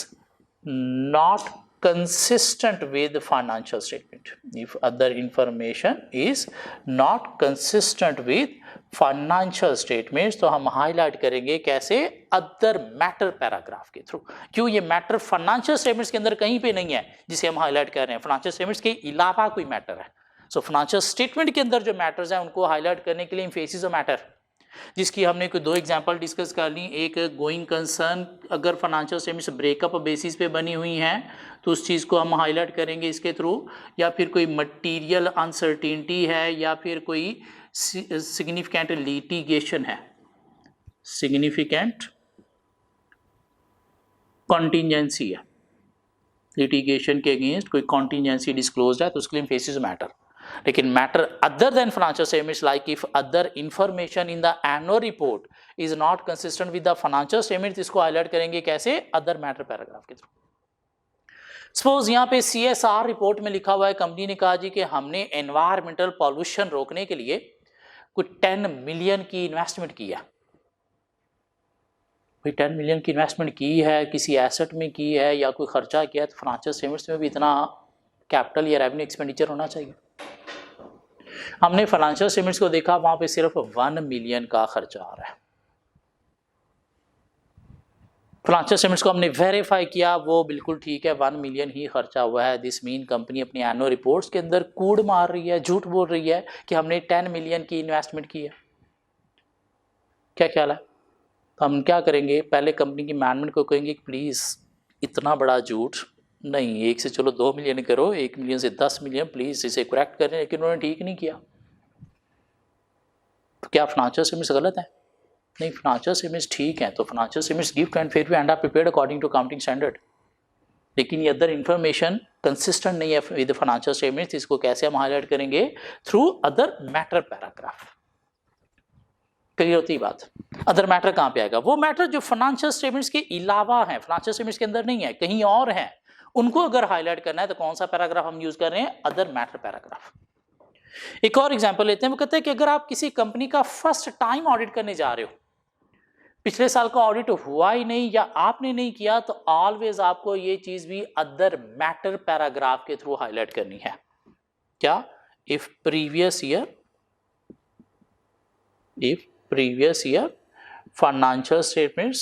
not consistent with financial statement, if other information is not consistent with financial statements, तो हम हाईलाइट करेंगे कैसे? अदर मैटर पैराग्राफ के थ्रू। क्यों? ये मैटर फाइनेंशियल स्टेटमेंट्स के अंदर कहीं पे नहीं है जिसे हम हाईलाइट कर रहे हैं, फाइनेंशियल स्टेटमेंट्स के अलावा कोई मैटर है। सो फाइनेंशियल स्टेटमेंट के अंदर जो मैटर्स हैं उनको हाईलाइट करने के लिए एम्फेसिस ऑफ मैटर, जिसकी हमने कोई दो एग्जांपल डिस्कस कर ली। एक गोइंग कंसर्न, अगर फाइनेंशियल स्टेटमेंट्स ब्रेकअप बेसिस पे बनी हुई हैं तो उस चीज़ को हम हाईलाइट करेंगे इसके थ्रू, या फिर कोई मटेरियल अनसर्टेनिटी है, या फिर कोई सिग्निफिकेंट लिटिगेशन है, सिग्निफिकेंट कॉन्टिजेंसी है, लिटिगेशन के अगेंस्ट कोई कॉन्टिजेंसी डिस्क्लोज है तो उसके लिए एम्फेसिस ऑफ मैटर। लेकिन matter other than financial statements, like if other information in the annual report is not consistent with the financial statements, इसको हाईलाइट करेंगे कैसे? अदर मैटर पैराग्राफ के थ्रू। सपोज यहाँ पे CSR रिपोर्ट में लिखा हुआ है, कंपनी ने कहा जी कि हमने एनवायरमेंटल पॉल्यूशन रोकने के लिए कुछ 10 मिलियन की इन्वेस्टमेंट की है। भाई 10 मिलियन की इन्वेस्टमेंट की है, किसी एसेट में की है या कोई खर्चा किया है, तो फाइनेंशियल स्टेटमेंट्स में भी इतना कैपिटल या रेवेन्यू एक्सपेंडिचर होना चाहिए। हमने फाइनेंशियल स्टेटमेंट्स को देखा, वहां पे सिर्फ 1 मिलियन का खर्चा आ रहा है। फाइनेंशियल स्टेटमेंट्स को हमने वेरीफाई किया, वो बिल्कुल ठीक है, 1 मिलियन ही खर्चा हुआ है। दिस मीन कंपनी अपनी एनुअल रिपोर्ट्स के अंदर कूड़ मार रही है, झूठ बोल रही है कि हमने 10 मिलियन की इन्वेस्टमेंट की है। क्या ख्याल है? तो हम क्या करेंगे? पहले कंपनी की मैनेजमेंट को कहेंगे कि प्लीज़ इतना बड़ा झूठ नहीं, 1 से चलो 2 मिलियन करो, 1 मिलियन से 10 मिलियन, प्लीज़ इसे करेक्ट करें। लेकिन उन्होंने ठीक नहीं किया। तो क्या फाइनेंशियल स्टेटमेंट्स गलत है? नहीं, फाइनेंशियल स्टेटमेंट्स ठीक हैं। तो financial statements gift and fair and are prepared according to accounting standard, लेकिन ये अदर इन्फॉर्मेशन कंसिस्टेंट नहीं है विद फाइनेंशियल स्टेटमेंट्स। इसको कैसे हम हाईलाइट करेंगे? Through other matter paragraph. Clear होती है बात? अदर मैटर कहाँ पे आएगा? वो मैटर जो फाइनेंशियल स्टेटमेंट्स के अलावा है, फाइनेंशियल स्टेटमेंट्स के अंदर नहीं है, कहीं और है, उनको अगर हाईलाइट करना है तो कौन सा पैराग्राफ हम यूज कर रहे हैं? Other matter paragraph. एक और एग्जांपल लेते हैं। वो कहते हैं कि अगर आप किसी कंपनी का फर्स्ट टाइम ऑडिट करने जा रहे हो, पिछले साल का ऑडिट हुआ ही नहीं या आपने नहीं किया, तो ऑलवेज आपको ये चीज भी अदर मैटर पैराग्राफ के थ्रू हाईलाइट करनी है। क्या? If previous year financial statements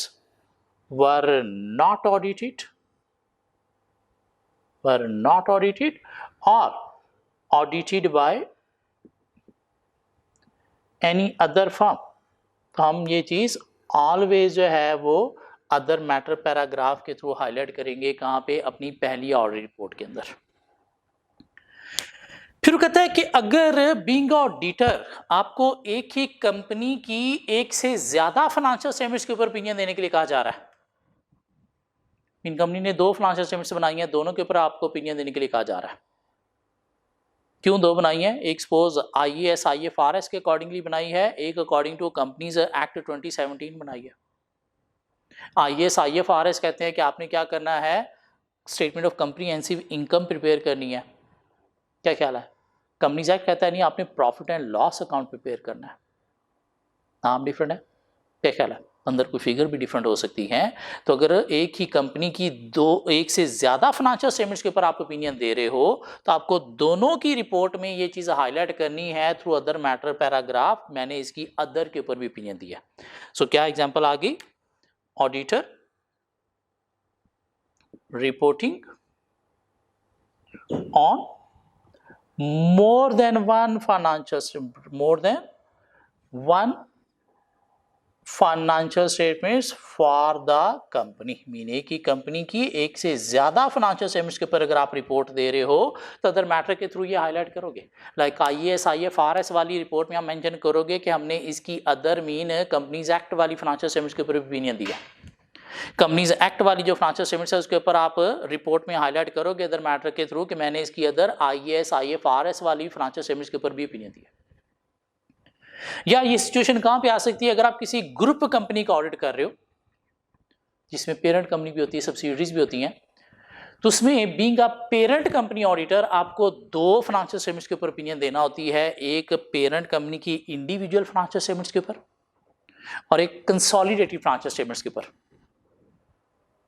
were not audited or audited by any other firm, तो हम ये चीज ऑलवेज जो है वो अदर मैटर पैराग्राफ के थ्रू हाईलाइट करेंगे। कहाँ पे? अपनी पहली ऑडिट रिपोर्ट के अंदर। फिर कहता है कि अगर बीइंग ऑडिटर आपको एक ही कंपनी की एक से ज्यादा फाइनेंशियल स्टेटमेंट्स के ऊपर ओपिनियन देने के लिए कहा जा रहा है, इन कंपनी ने 2 फाइनेंशियल स्टेटमेंट्स बनाई हैं, दोनों के ऊपर आपको ओपिनियन देने के लिए कहा जा रहा है। क्यों 2 बनाई है? एक सपोज IAS IFRS के अकॉर्डिंगली बनाई है, एक अकॉर्डिंग टू कंपनीज एक्ट 2017 बनाई है। IAS IFRS कहते हैं कि आपने क्या करना है? Statement of comprehensive income prepare करनी है। क्या ख्याल है? कंपनीज एक्ट कहता है नहीं, आपने profit and loss account prepare करना है। नाम डिफरेंट है। क्या ख्याल है? अंदर कोई फिगर भी डिफरेंट हो सकती है। तो अगर एक ही कंपनी की एक से ज्यादा फाइनेंशियल स्टेटमेंट्स के ऊपर आप ओपिनियन दे रहे हो, तो आपको दोनों की रिपोर्ट में ये चीज हाईलाइट करनी है थ्रू अदर मैटर पैराग्राफ। मैंने इसकी अदर के ऊपर भी ओपिनियन दिया। सो क्या एग्जांपल आ गई? Auditor reporting on more than one financial statements for the company, mean एक ही कंपनी की एक से ज्यादा फाइनेंशियल स्टेटमेंट्स के ऊपर अगर आप रिपोर्ट दे रहे हो तो अदर मैटर के थ्रू ये हाईलाइट करोगे। लाइक IAS IFRS वाली रिपोर्ट में आप मेंशन करोगे कि हमने इसकी अदर मीन कंपनीज एक्ट वाली फाइनेंशियल स्टेटमेंट्स के ऊपर ओपिनियन दिया। कंपनीज एक्ट वाली जो फाइनेंशियल स्टेटमेंट्स है उसके ऊपर आप रिपोर्ट में हाईलाइट करोगे अदर मैटर के थ्रू कि मैंने इसकी अदर IAS IFRS वाली फाइनेंशियल स्टेटमेंट्स के ऊपर भी ओपिनियन दिया। या ये सिचुएशन कहां पे आ सकती है, अगर आप किसी ग्रुप कंपनी का ऑडिट कर रहे हो जिसमें पेरेंट कंपनी भी होती है, सब्सिडीज भी होती हैं, तो उसमें being a parent company auditor आपको दो फाइनेंशियल स्टेटमेंट्स के ऊपर ओपिनियन देना होती है, एक पेरेंट कंपनी की इंडिविजुअल फाइनेंशियल स्टेटमेंट्स के ऊपर और एक कंसोलिडेटेड फाइनेंशियल स्टेटमेंट्स के ऊपर।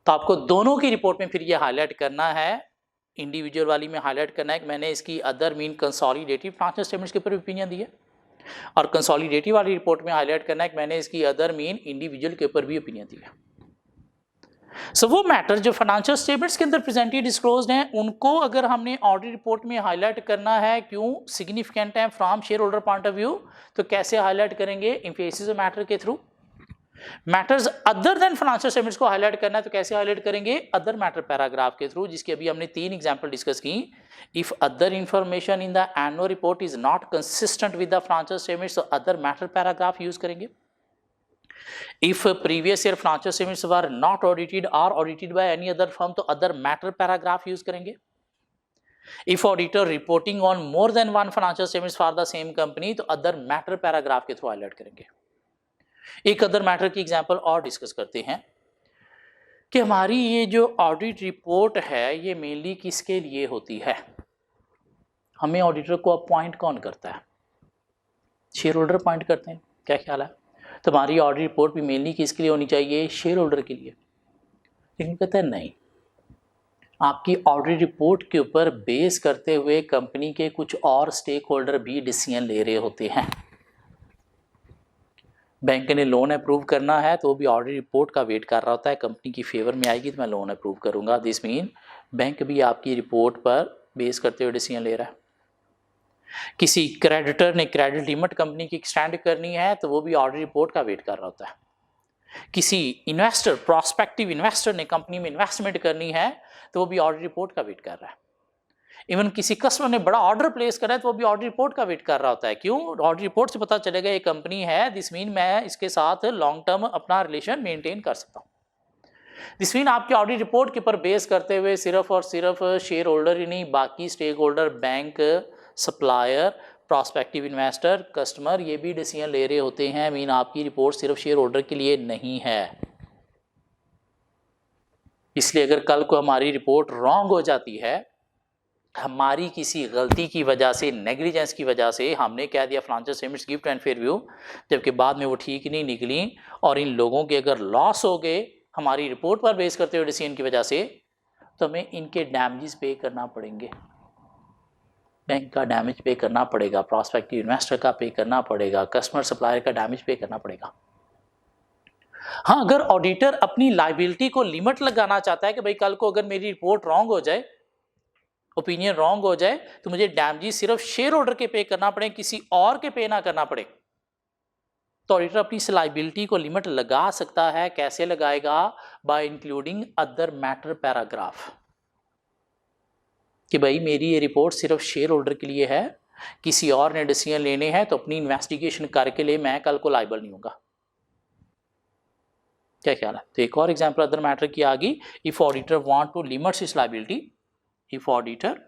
तो आपको दोनों की रिपोर्ट में फिर ये हाईलाइट करना है, इंडिविजुअल वाली में हाईलाइट करना है कि मैंने इसकी other mean consolidated financial statements के ऊपर ओपिनियन दिया, और कंसोलिडेटेड वाली रिपोर्ट में हाईलाइट करना है कि मैंने इसकी अदर मीन इंडिविजुअल के ऊपर भी ओपिनियन दिया। सो वो मैटर जो फाइनेंशियल स्टेटमेंट्स के अंदर प्रेजेंटेड डिस्क्लोज्ड हैं उनको अगर हमने ऑडिट रिपोर्ट में हाईलाइट करना है, क्यों सिग्निफिकेंट है from shareholder point of view, तो कैसे हाईलाइट करेंगे, एम्फेसिस ऑफ मैटर के through. Matters other than financial statements को हाईलाइट करना है तो कैसे हाईलाइट करेंगे, अदर मैटर पैराग्राफ के थ्रू, जिसकी अभी हमने 3 एग्जांपल डिस्कस की। If other information in the annual report is not consistent with the financial statements तो अदर मैटर पैराग्राफ यूज करेंगे। If previous year financial statements were not audited or audited by any other firm तो other matter paragraph use करेंगे। If auditor reporting on more than one financial statements for the same company तो other matter paragraph के through highlight करेंगे। एक other matter की example और discuss करते हैं कि हमारी ये जो ऑडिट रिपोर्ट है ये मेनली किसके लिए होती है, हमें ऑडिटर को अपॉइंट कौन करता है, शेयर होल्डर अपॉइंट करते हैं, क्या ख्याल है। तो हमारी ऑडिट रिपोर्ट भी मेनली किसके लिए होनी चाहिए, शेयर होल्डर के लिए। लेकिन कहते हैं नहीं, आपकी ऑडिट रिपोर्ट के ऊपर बेस करते हुए कंपनी के कुछ और स्टेक होल्डर भी डिसीजन ले रहे होते हैं। बैंक ने लोन अप्रूव करना है तो वो भी ऑडिट रिपोर्ट का वेट कर रहा होता है, कंपनी की फेवर में आएगी तो मैं लोन अप्रूव करूंगा। दिस मीन बैंक भी आपकी रिपोर्ट पर बेस करते हुए डिसीजन ले रहा है। किसी क्रेडिटर ने क्रेडिट लिमिट कंपनी की एक्सटेंड करनी है तो वो भी ऑडिट रिपोर्ट का वेट कर रहा होता है। किसी इन्वेस्टर प्रोस्पेक्टिव इन्वेस्टर ने कंपनी में इन्वेस्टमेंट करनी है तो वो भी ऑडिट रिपोर्ट का वेट कर रहा है। इवन किसी कस्टमर ने बड़ा ऑर्डर प्लेस करा है तो वो भी ऑडिट रिपोर्ट का वेट कर रहा होता है। क्यों, ऑडिट रिपोर्ट से पता चलेगा ये कंपनी है, दिस मीन मैं इसके साथ लॉन्ग टर्म अपना रिलेशन मेंटेन कर सकता हूँ। दिस मीन आपकी ऑडिट रिपोर्ट के ऊपर बेस करते हुए सिर्फ और सिर्फ शेयर होल्डर ही नहीं, बाकी stakeholder, bank, supplier, prospective investor, customer, ये भी डिसीजन ले रहे होते हैं। मीन आपकी रिपोर्ट सिर्फ शेयर होल्डर के लिए नहीं है। इसलिए अगर कल को हमारी रिपोर्ट रॉन्ग हो जाती है, हमारी किसी गलती की वजह से, नेग्लिजेंस की वजह से हमने कह दिया financial statements give and fair view, जबकि बाद में वो ठीक नहीं निकली और इन लोगों के अगर लॉस हो गए हमारी रिपोर्ट पर बेस करते हुए डिसीजन की वजह से, तो हमें इनके डैमेजेस पे करना पड़ेंगे। बैंक का डैमेज पे करना पड़ेगा, प्रोस्पेक्टिव इन्वेस्टर का पे करना पड़ेगा, कस्टमर सप्लायर का डैमेज पे करना पड़ेगा। हाँ, अगर ऑडिटर अपनी लायबिलिटी को लिमिट लगाना चाहता है कि भाई कल को अगर मेरी रिपोर्ट रॉन्ग हो जाए, ओपिनियन रॉन्ग हो जाए, तो मुझे डैमेज सिर्फ शेयर होल्डर के पे करना पड़े, किसी और के पे ना करना पड़े, तो ऑडिटर अपनी इस लायबिलिटी को लिमिट लगा सकता है। कैसे लगाएगा, bye including other matter paragraph, कि भाई मेरी ये रिपोर्ट सिर्फ शेयर होल्डर के लिए है, किसी और ने डिसीजन लेने हैं तो अपनी इन्वेस्टिगेशन करके ले, मैं कल को लायबल नहीं होगा। क्या ख्याल है। तो एक और एग्जांपल अदर मैटर की आ गई, if auditor want to limit his liability, if auditor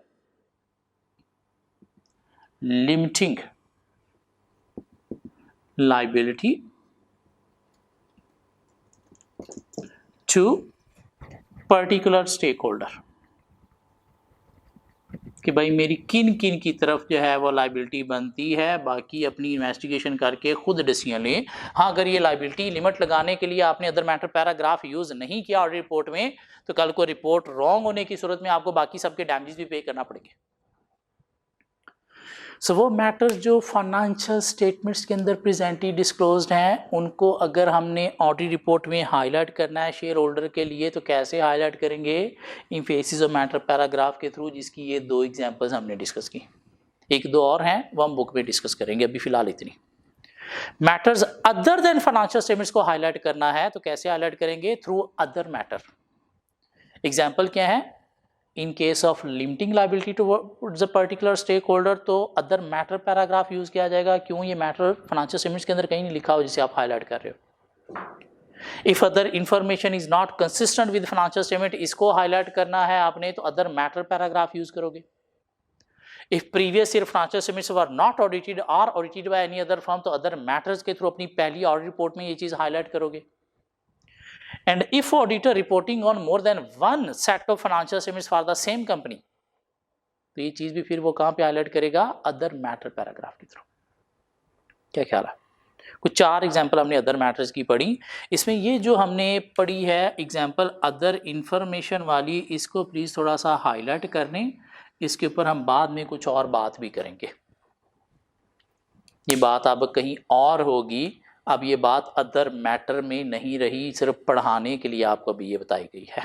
limiting liability to particular stakeholder, कि भाई मेरी किन किन की तरफ जो है वो लायबिलिटी बनती है, बाकी अपनी इन्वेस्टिगेशन करके खुद डिसीजन लें। हाँ, अगर ये लायबिलिटी लिमिट लगाने के लिए आपने अदर मैटर पैराग्राफ यूज़ नहीं किया ऑडिट रिपोर्ट में, तो कल को रिपोर्ट रॉन्ग होने की सूरत में आपको बाकी सबके डैमेजेस भी पे करना पड़ेंगे। सो वो मैटर्स जो फाइनेंशियल स्टेटमेंट्स के अंदर प्रेजेंटली डिस्क्लोज्ड हैं, उनको अगर हमने ऑडिट रिपोर्ट में हाईलाइट करना है शेयर होल्डर के लिए, तो कैसे हाईलाइट करेंगे, एम्फेसिस ऑफ मैटर पैराग्राफ के थ्रू, जिसकी ये 2 एग्जांपल्स हमने डिस्कस की। 1-2 और हैं वो हम बुक में डिस्कस करेंगे, अभी फिलहाल इतनी। Matters other than financial statements को हाईलाइट करना है तो कैसे हाईलाइट करेंगे, थ्रू अदर मैटर। एग्जाम्पल क्या है, in case of limiting liability towards a particular stakeholder, तो अदर मैटर पैराग्राफ यूज किया जाएगा। क्यों, ये मैटर फाइनेंशियल स्टेटमेंट्स के अंदर कहीं नहीं लिखा हो जिसे आप हाईलाइट कर रहे हो। If other information is not consistent with financial statement, इसको हाईलाइट करना है आपने तो अदर मैटर पैराग्राफ यूज करोगे। If previous year financial statements were not audited और audited by any other firm, तो अदर मैटर्स के थ्रू अपनी पहली ऑडिट रिपोर्ट में ये चीज हाईलाइट करोगे। And if auditor reporting on more than one set of financial statements for the same company, तो ये चीज भी फिर वो कहां पे हाईलाइट करेगा, अदर मैटर पैराग्राफ के थ्रू। क्या ख्याल है? कुछ 4 एग्जाम्पल हमने अदर मैटर्स की पढ़ी। इसमें ये जो हमने पढ़ी है एग्जाम्पल अदर इंफॉर्मेशन वाली, इसको प्लीज थोड़ा सा हाईलाइट कर लें। इसके ऊपर हम बाद में कुछ और बात भी करेंगे। ये बात अब कहीं और होगी, अब ये बात अदर मैटर में नहीं रही, सिर्फ पढ़ाने के लिए आपको अभी ये बताई गई है।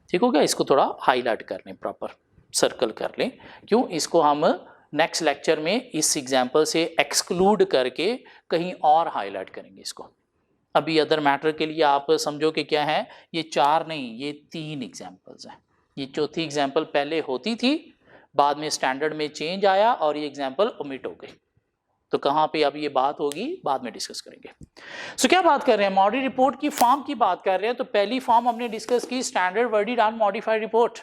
ठीक हो गया? इसको थोड़ा हाईलाइट कर लें, प्रॉपर सर्कल कर लें। क्यों? इसको हम नेक्स्ट लेक्चर में इस एग्जाम्पल से एक्सक्लूड करके कहीं और हाईलाइट करेंगे इसको। अभी अदर मैटर के लिए आप समझो कि क्या है, ये 4 नहीं, ये 3 एग्जाम्पल्स हैं। ये चौथी एग्जाम्पल पहले होती थी, बाद में स्टैंडर्ड में चेंज आया और ये एग्जाम्पल ओमिट हो गई। तो कहाँ पे अब ये बात होगी, बाद में डिस्कस करेंगे। सो क्या बात कर रहे हैं, ऑडिट रिपोर्ट की फॉर्म की बात कर रहे हैं। तो पहली फॉर्म हमने डिस्कस की स्टैंडर्ड वर्डिड अनमॉडिफाइड रिपोर्ट,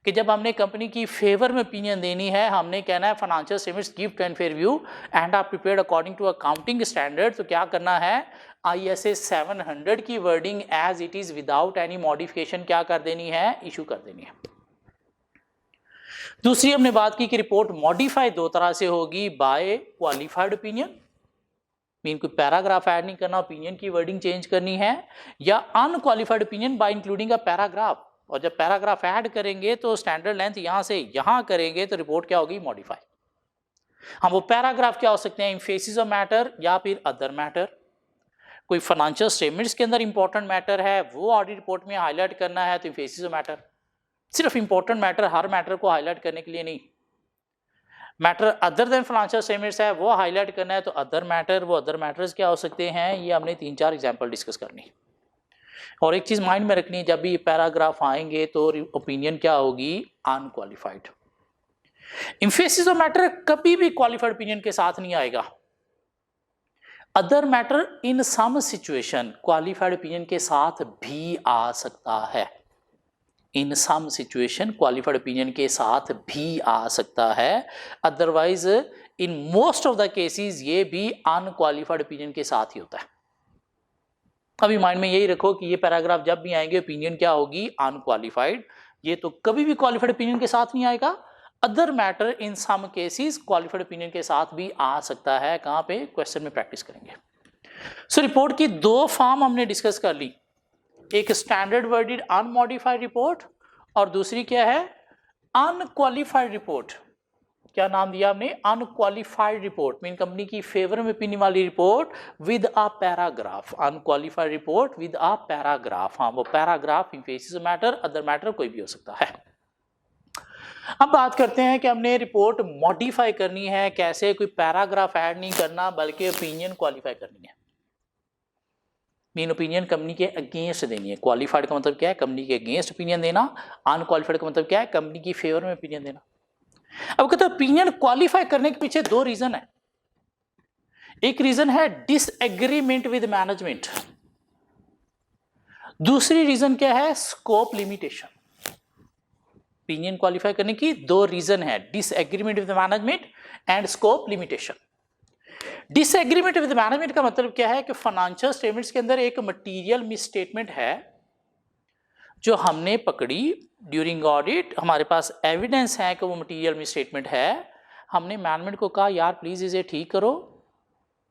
कि जब हमने कंपनी की फेवर में ओपिनियन देनी है, हमने कहना है financial statements give and fair view and are prepared according to accounting standard. तो क्या करना है, ISA 700 की wording as it is without any modification क्या कर देनी है, इशू कर देनी है। दूसरी हमने बात की कि रिपोर्ट मॉडिफाई 2 तरह से होगी, बाय क्वालिफाइड ओपिनियन, मीन कोई पैराग्राफ ऐड नहीं करना, ओपिनियन की वर्डिंग चेंज करनी है, या unqualified opinion by including a paragraph. और जब पैराग्राफ ऐड करेंगे तो स्टैंडर्ड लेंथ यहां से यहां करेंगे तो रिपोर्ट क्या होगी, मॉडिफाई। हम वो पैराग्राफ क्या हो सकते हैं, एम्फेसिस ऑफ मैटर या फिर अदर मैटर। कोई फाइनेंशियल स्टेटमेंट्स के अंदर इंपॉर्टेंट मैटर है, वो ऑडिट रिपोर्ट में हाईलाइट करना है तो एम्फेसिस ऑफ मैटर। सिर्फ इंपॉर्टेंट मैटर, हर मैटर को हाईलाइट करने के लिए नहीं। Matter other than financial statements है, वो हाईलाइट करना है तो अदर मैटर। वो अदर मैटर्स क्या हो सकते हैं, ये हमने 3-4 एग्जाम्पल डिस्कस करनी। और एक चीज माइंड में रखनी है, जब भी ये पैराग्राफ आएंगे तो ओपिनियन क्या होगी, अनक्वालिफाइड। एम्फेसिस ऑफ मैटर कभी भी क्वालिफाइड ओपिनियन के साथ नहीं आएगा। Other matter in some situation qualified opinion के साथ भी आ सकता है। In some situation qualified opinion के साथ भी आ सकता है, otherwise in most of the cases ये भी अनक्वालिफाइड ओपिनियन के साथ ही होता है। अभी माइंड में यही रखो कि ये पैराग्राफ जब भी आएंगे ओपिनियन क्या होगी, अनक्वालिफाइड। ये तो कभी भी क्वालिफाइड ओपिनियन के साथ नहीं आएगा। Other matter in some cases qualified opinion के साथ भी आ सकता है। कहां पे, क्वेश्चन में प्रैक्टिस करेंगे। सो रिपोर्ट की 2 फॉर्म हमने डिस्कस कर ली, एक स्टैंडर्ड वर्डिड अनमॉडिफाइड रिपोर्ट और दूसरी क्या है, अनक्वालिफाइड रिपोर्ट। क्या नाम दिया हमने, अनक्वालिफाइड रिपोर्ट, मीन कंपनी की फेवर में ओपिनियन वाली report with a paragraph. Unqualified report with a paragraph, हाँ वो paragraph emphasis of matter, other matter कोई भी हो सकता है। अब बात करते हैं कि हमने रिपोर्ट मॉडिफाई करनी है कैसे, कोई पैराग्राफ ऐड नहीं करना बल्कि ओपिनियन क्वालिफाई करनी है। मीन ओपिनियन कंपनी के अगेंस्ट देनी है। क्वालिफाइड का मतलब क्या है, कंपनी के अगेंस्ट ओपिनियन देना। अनक्वालिफाइड का मतलब क्या है, कंपनी की फेवर में ओपिनियन देना। अब कहते हैं ओपिनियन क्वालिफाई करने के पीछे 2 रीजन है। एक रीजन है डिसएग्रीमेंट विद मैनेजमेंट, दूसरी रीजन क्या है, स्कोप लिमिटेशन। ओपिनियन क्वालिफाई करने की 2 रीजन है, disagreement with management and scope limitation. Disagreement with management का मतलब क्या है कि फाइनेंशियल स्टेटमेंट्स के अंदर एक मटेरियल मिसस्टेटमेंट है जो हमने पकड़ी ड्यूरिंग ऑडिट, हमारे पास एविडेंस है कि वो मटेरियल मिसस्टेटमेंट है। हमने मैनेजमेंट को कहा यार प्लीज इसे ठीक करो,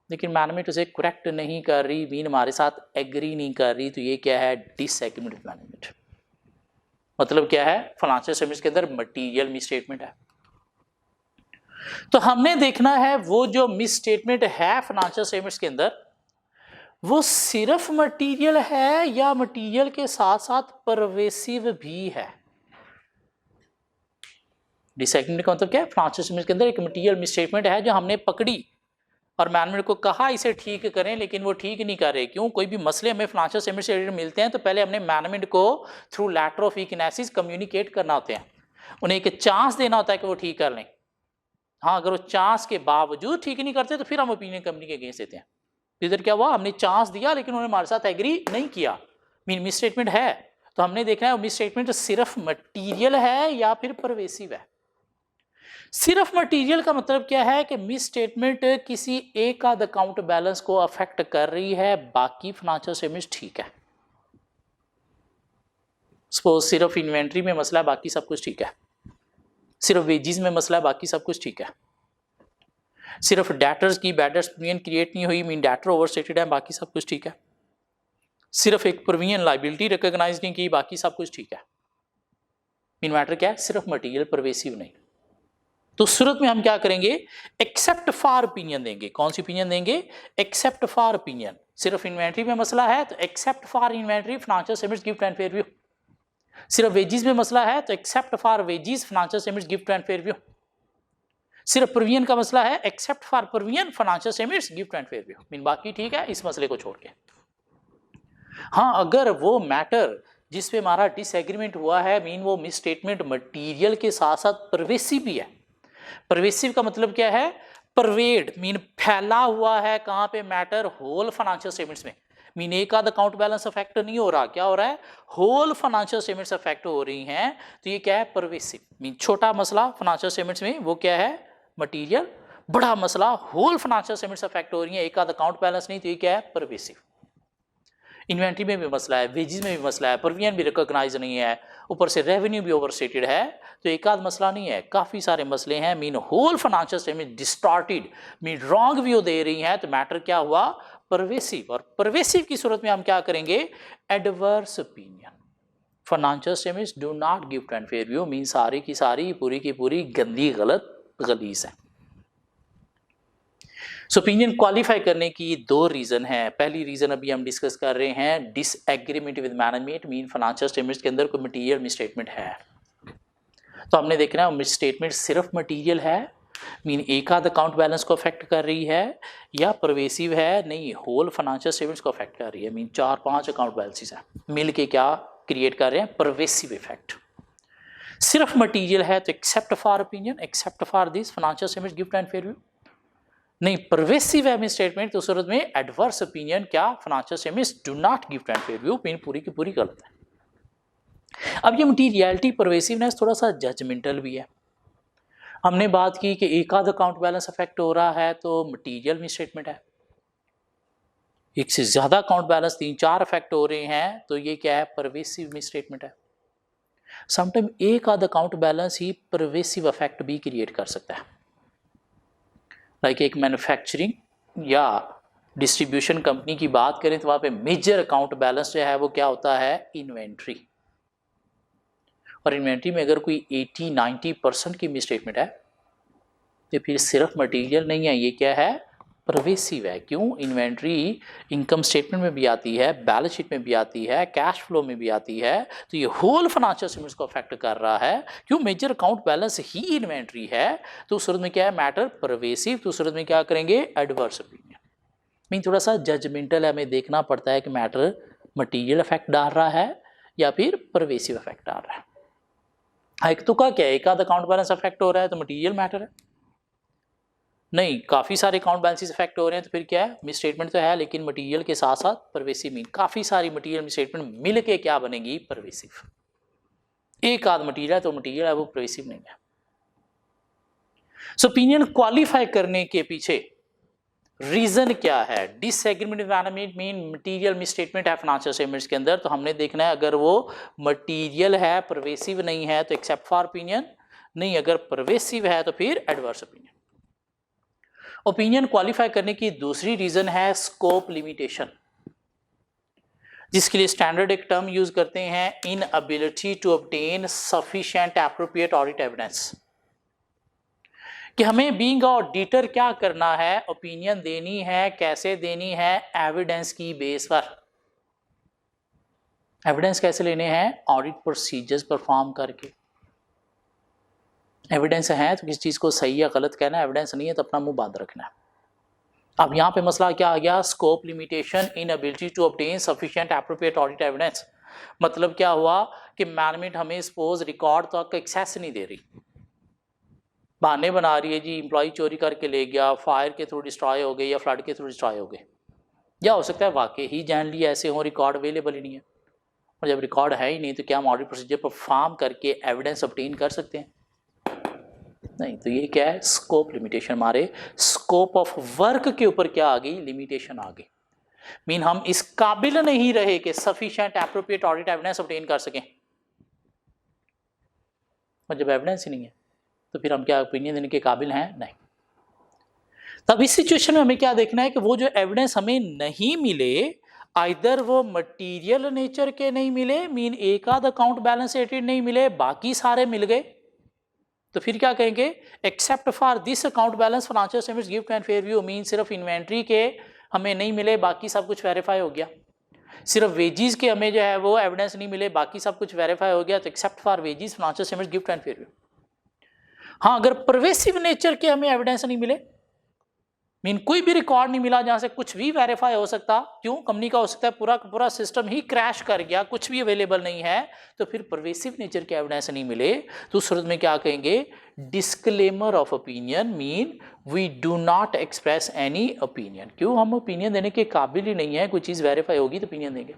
लेकिन मैनेजमेंट उसे करेक्ट नहीं कर रही, मीन हमारे साथ एग्री नहीं कर रही। तो ये क्या है, डिसएग्रीमेंट विद मैनेजमेंट। मतलब क्या है, फाइनेंशियल स्टेटमेंट्स के अंदर मटेरियल मिसस्टेटमेंट है। तो हमने देखना है वो जो मिसस्टेटमेंट है फाइनेंशियल स्टेटमेंट्स के अंदर, वो सिर्फ मटेरियल है या मटेरियल के साथ साथ परवेसिव भी है। डिसएग्रीमेंट का मतलब क्या है, फाइनेंशियल स्टेटमेंट्स के अंदर एक मटेरियल मिसस्टेटमेंट है जो हमने पकड़ी और मैनेजमेंट को कहा इसे ठीक करें, लेकिन वो ठीक नहीं कर रहे। क्यों, कोई भी मसले हमें फाइनेंशियल स्टेटमेंट से मिलते हैं तो पहले हमने मैनेजमेंट को through letter of weak analysis communicate करना होते हैं, उन्हें एक चांस देना होता है कि वो ठीक कर लें। हाँ, अगर वो चांस के बावजूद ठीक नहीं करते तो फिर हम ओपिनियन कंपनी के अगेंस्ट देते हैं। इधर क्या हुआ, हमने चांस दिया लेकिन उन्होंने हमारे साथ एग्री नहीं किया, मीन मिस स्टेटमेंट है। तो हमने देखना है मिस स्टेटमेंट सिर्फ मटीरियल है या फिर परवेसिव है। सिर्फ मटेरियल का मतलब क्या है कि मिस स्टेटमेंट किसी एक आध अकाउंट बैलेंस को अफेक्ट कर रही है, बाकी फाइनेंशियल स्टेटमेंट ठीक है। सपोज सिर्फ इन्वेंट्री में मसला है, बाकी सब कुछ ठीक है। सिर्फ वेजिस में मसला है, बाकी सब कुछ ठीक है। सिर्फ डेटर्स की बैडर्स प्रोविजन क्रिएट नहीं हुई, मीन डेटर ओवरस्टेटेड है, बाकी सब कुछ ठीक है। सिर्फ एक प्रोविजन लायबिलिटी रिकॉग्नाइज नहीं की, बाकी सब कुछ ठीक है। मीन मैटर क्या है, सिर्फ मटेरियल परवेसिव नहीं। तो सूरत में हम क्या करेंगे, एक्सेप्ट फॉर ओपिनियन देंगे। कौन सी ओपिनियन देंगे, एक्सेप्ट फॉर ओपिनियन। सिर्फ इन्वेंट्री में मसला है तो except for inventory financial statements gift and fair view. सिर्फ वेजिस में मसला है तो except for wages financial statements gift and fair view. सिर्फ प्रोविजन का मसला है, except for provision financial statements gift and fair view. Mean बाकी ठीक है इस मसले को छोड़ के। हाँ, अगर वो मैटर जिस पे हमारा डिसएग्रीमेंट हुआ है, मीन वो मिस स्टेटमेंट मटीरियल के साथ साथ परवेसिव भी है। परवेसिव का मतलब क्या है, परवेड मीन फैला हुआ है। कहां पे, मैटर होल फाइनेंशियल स्टेटमेंट्स में। मीन एक आध अकाउंट बैलेंस अफेक्ट नहीं हो रहा, क्या हो रहा है, होल फाइनेंशियल स्टेटमेंट्स अफेक्ट हो रही हैं। तो ये क्या है, परवेसिव। मीन छोटा मसला फाइनेंशियल स्टेटमेंट्स में वो क्या है, मटीरियल। बड़ा मसला होल फाइनेंशियल स्टेटमेंट्स अफेक्ट हो रही है, एक आध अकाउंट बैलेंस नहीं, तो ये क्या है, परवेसिव। इन्वेंट्री में भी मसला है, वेजिस में भी मसला है, प्रोविजन भी रिकॉग्नाइज नहीं है, ऊपर से रेवेन्यू भी ओवरस्टेटेड है। तो एक आध मसला नहीं है, काफ़ी सारे मसले हैं। Mean whole financial statement distorted, mean wrong view दे रही हैं। तो मैटर क्या हुआ, परवेसिव। और परवेसिव की सूरत में हम क्या करेंगे, adverse opinion. Financial statements do not give and fair view, mean सारी की सारी पूरी की पूरी गंदी गलत गलीस है। सो ओपिनियन क्वालिफाई करने की दो रीजन है। पहली रीजन अभी हम डिस्कस कर रहे हैं, disagreement with management, mean financial statements के अंदर कोई मटीरियल मिसस्टेटमेंट है। तो हमने देखना है मिसस्टेटमेंट सिर्फ मटीरियल है, मीन एक आध अकाउंट बैलेंस को अफेक्ट कर रही है, या परवेसिव है, नहीं होल फाइनेंशियल स्टेटमेंट्स को अफेक्ट कर रही है। मीन 4-5 अकाउंट बैलेंसेस हैं मिल के क्या क्रिएट कर रहे हैं, परवेसिव इफेक्ट। सिर्फ मटीरियल है तो except for opinion, except for this financial statements gift and fair view. नहीं, परवेसिव है स्टेटमेंट, तो सूरत में एडवर्स ओपिनियन क्या, financial statements do not give and fair view, mean पूरी की पूरी गलत है। अब ये मटीरियलिटी परवेसिवनेस थोड़ा सा जजमेंटल भी है। हमने बात की कि एक आध अकाउंट बैलेंस अफेक्ट हो रहा है तो मटीरियल मिसस्टेटमेंट है, एक से ज्यादा अकाउंट बैलेंस 3-4 अफेक्ट हो रहे हैं तो ये क्या है, परवेसिव मिसस्टेटमेंट है। समटाइम एक आध अकाउंट बैलेंस ही परवेसिव अफेक्ट भी क्रिएट कर सकता है। लाइक एक मैन्युफैक्चरिंग या डिस्ट्रीब्यूशन कंपनी की बात करें तो वहाँ पे मेजर अकाउंट बैलेंस जो है वो क्या होता है, इन्वेंट्री। और इन्वेंट्री में अगर कोई 80-90% की मिसस्टेटमेंट है तो फिर सिर्फ मटेरियल नहीं है, ये क्या है, परवेसिव है। क्यों, इन्वेंट्री इनकम स्टेटमेंट में भी आती है, बैलेंस शीट में भी आती है, कैश फ्लो में भी आती है। तो ये होल फाइनेंशियल स्टेटमेंट्स को अफेक्ट कर रहा है। क्यों, मेजर अकाउंट बैलेंस ही इन्वेंट्री है। तो उस सूरत में क्या है, मैटर परवेसिव। तो उस सूरत में क्या करेंगे, एडवर्स ओपिनियन। मीन थोड़ा सा जजमेंटल है, हमें देखना पड़ता है कि मैटर मटीरियल अफेक्ट डाल रहा है या फिर परवेसिव अफेक्ट डाल रहा है। एक तो क्या है, एक आध अकाउंट बैलेंस अफेक्ट हो रहा है तो मटीरियल मैटर है, नहीं काफ़ी सारे अकाउंट बैलेंसेस अफेक्ट हो रहे हैं तो फिर क्या है, मिस स्टेटमेंट तो है लेकिन मटीरियल के साथ साथ परवेसिव। मीन काफ़ी सारी मटीरियल मिस स्टेटमेंट मिल के क्या बनेगी, परवेसिव। एक आध मटीरियल तो मटीरियल है वो परवेसिव नहीं है। सो ओपिनियन क्वालिफाई करने के पीछे रीजन क्या है, disagreement management mean material miss statement है फाइनेंशियल स्टेटमेंट्स के अंदर। तो हमने देखना है अगर वो मटीरियल है, परवेसिव नहीं है, तो एक्सेप्ट फॉर ओपिनियन, नहीं अगर परवेसिव है तो फिर एडवर्स ओपिनियन। ओपिनियन क्वालिफाई करने की दूसरी रीजन है स्कोप लिमिटेशन, जिसके लिए स्टैंडर्ड एक टर्म यूज करते हैं, inability to obtain sufficient appropriate audit evidence. कि हमें बीइंग ऑडिटर क्या करना है, ओपिनियन देनी है, कैसे देनी है, एविडेंस की बेस पर। एविडेंस कैसे लेने हैं, ऑडिट प्रोसीजर्स परफॉर्म करके। एविडेंस है तो किसी चीज़ को सही या गलत कहना है, एविडेंस नहीं है तो अपना मुंह बंद रखना है। अब यहाँ पे मसला क्या आ गया, scope limitation, inability to obtain sufficient appropriate audit evidence. मतलब क्या हुआ कि मैनेजमेंट हमें सपोज रिकॉर्ड तक एक्सेस नहीं दे रही, बहाने बना रही है जी, एम्प्लॉय चोरी करके ले गया, फायर के थ्रू डिस्ट्रॉय हो गए या फ्लड के थ्रू डिस्ट्रॉय हो गए। या हो सकता है वाकई ही जनरली ऐसे हो, रिकॉर्ड अवेलेबल ही नहीं है, और जब रिकॉर्ड है ही नहीं तो क्या हम ऑडिट प्रोसीजर परफॉर्म करके एविडेंस ऑब्टेन कर सकते हैं? नहीं। तो ये क्या है, स्कोप लिमिटेशन, हमारे स्कोप ऑफ वर्क के ऊपर क्या आ गई, लिमिटेशन आ गई। मीन हम इस काबिल नहीं रहे कि sufficient appropriate audit evidence obtain कर सकें, और जब एविडेंस ही नहीं है तो फिर हम क्या ओपिनियन देने के काबिल हैं? नहीं। तब इस सिचुएशन में हमें क्या देखना है कि वो जो एविडेंस हमें नहीं मिले, आइदर वो मटीरियल नेचर के नहीं मिले, मीन एक आध अकाउंट बैलेंस एटेड नहीं मिले, बाकी सारे मिल गए, तो फिर क्या कहेंगे, except for this account balance financial statements give and fair view, mean सिर्फ इन्वेंट्री के हमें नहीं मिले, बाकी सब कुछ वेरीफाई हो गया। सिर्फ वेजीज के हमें जो है वो एविडेंस नहीं मिले, बाकी सब कुछ वेरीफाई हो गया, तो except for veggies financial statements give and fair view. हाँ, अगर परवेसिव नेचर के हमें एविडेंस नहीं मिले, मीन कोई भी रिकॉर्ड नहीं मिला जहां से कुछ भी वेरीफाई हो सकता, क्यों, कंपनी का हो सकता है पूरा पूरा सिस्टम ही क्रैश कर गया, कुछ भी अवेलेबल नहीं है, तो फिर परवेसिव नेचर के एविडेंस नहीं मिले, तो उस सूरत में क्या कहेंगे, disclaimer of opinion, mean we do not express any opinion. क्यों, हम ओपिनियन देने के काबिल ही नहीं है, कोई चीज वेरीफाई होगी तो ओपिनियन देंगे।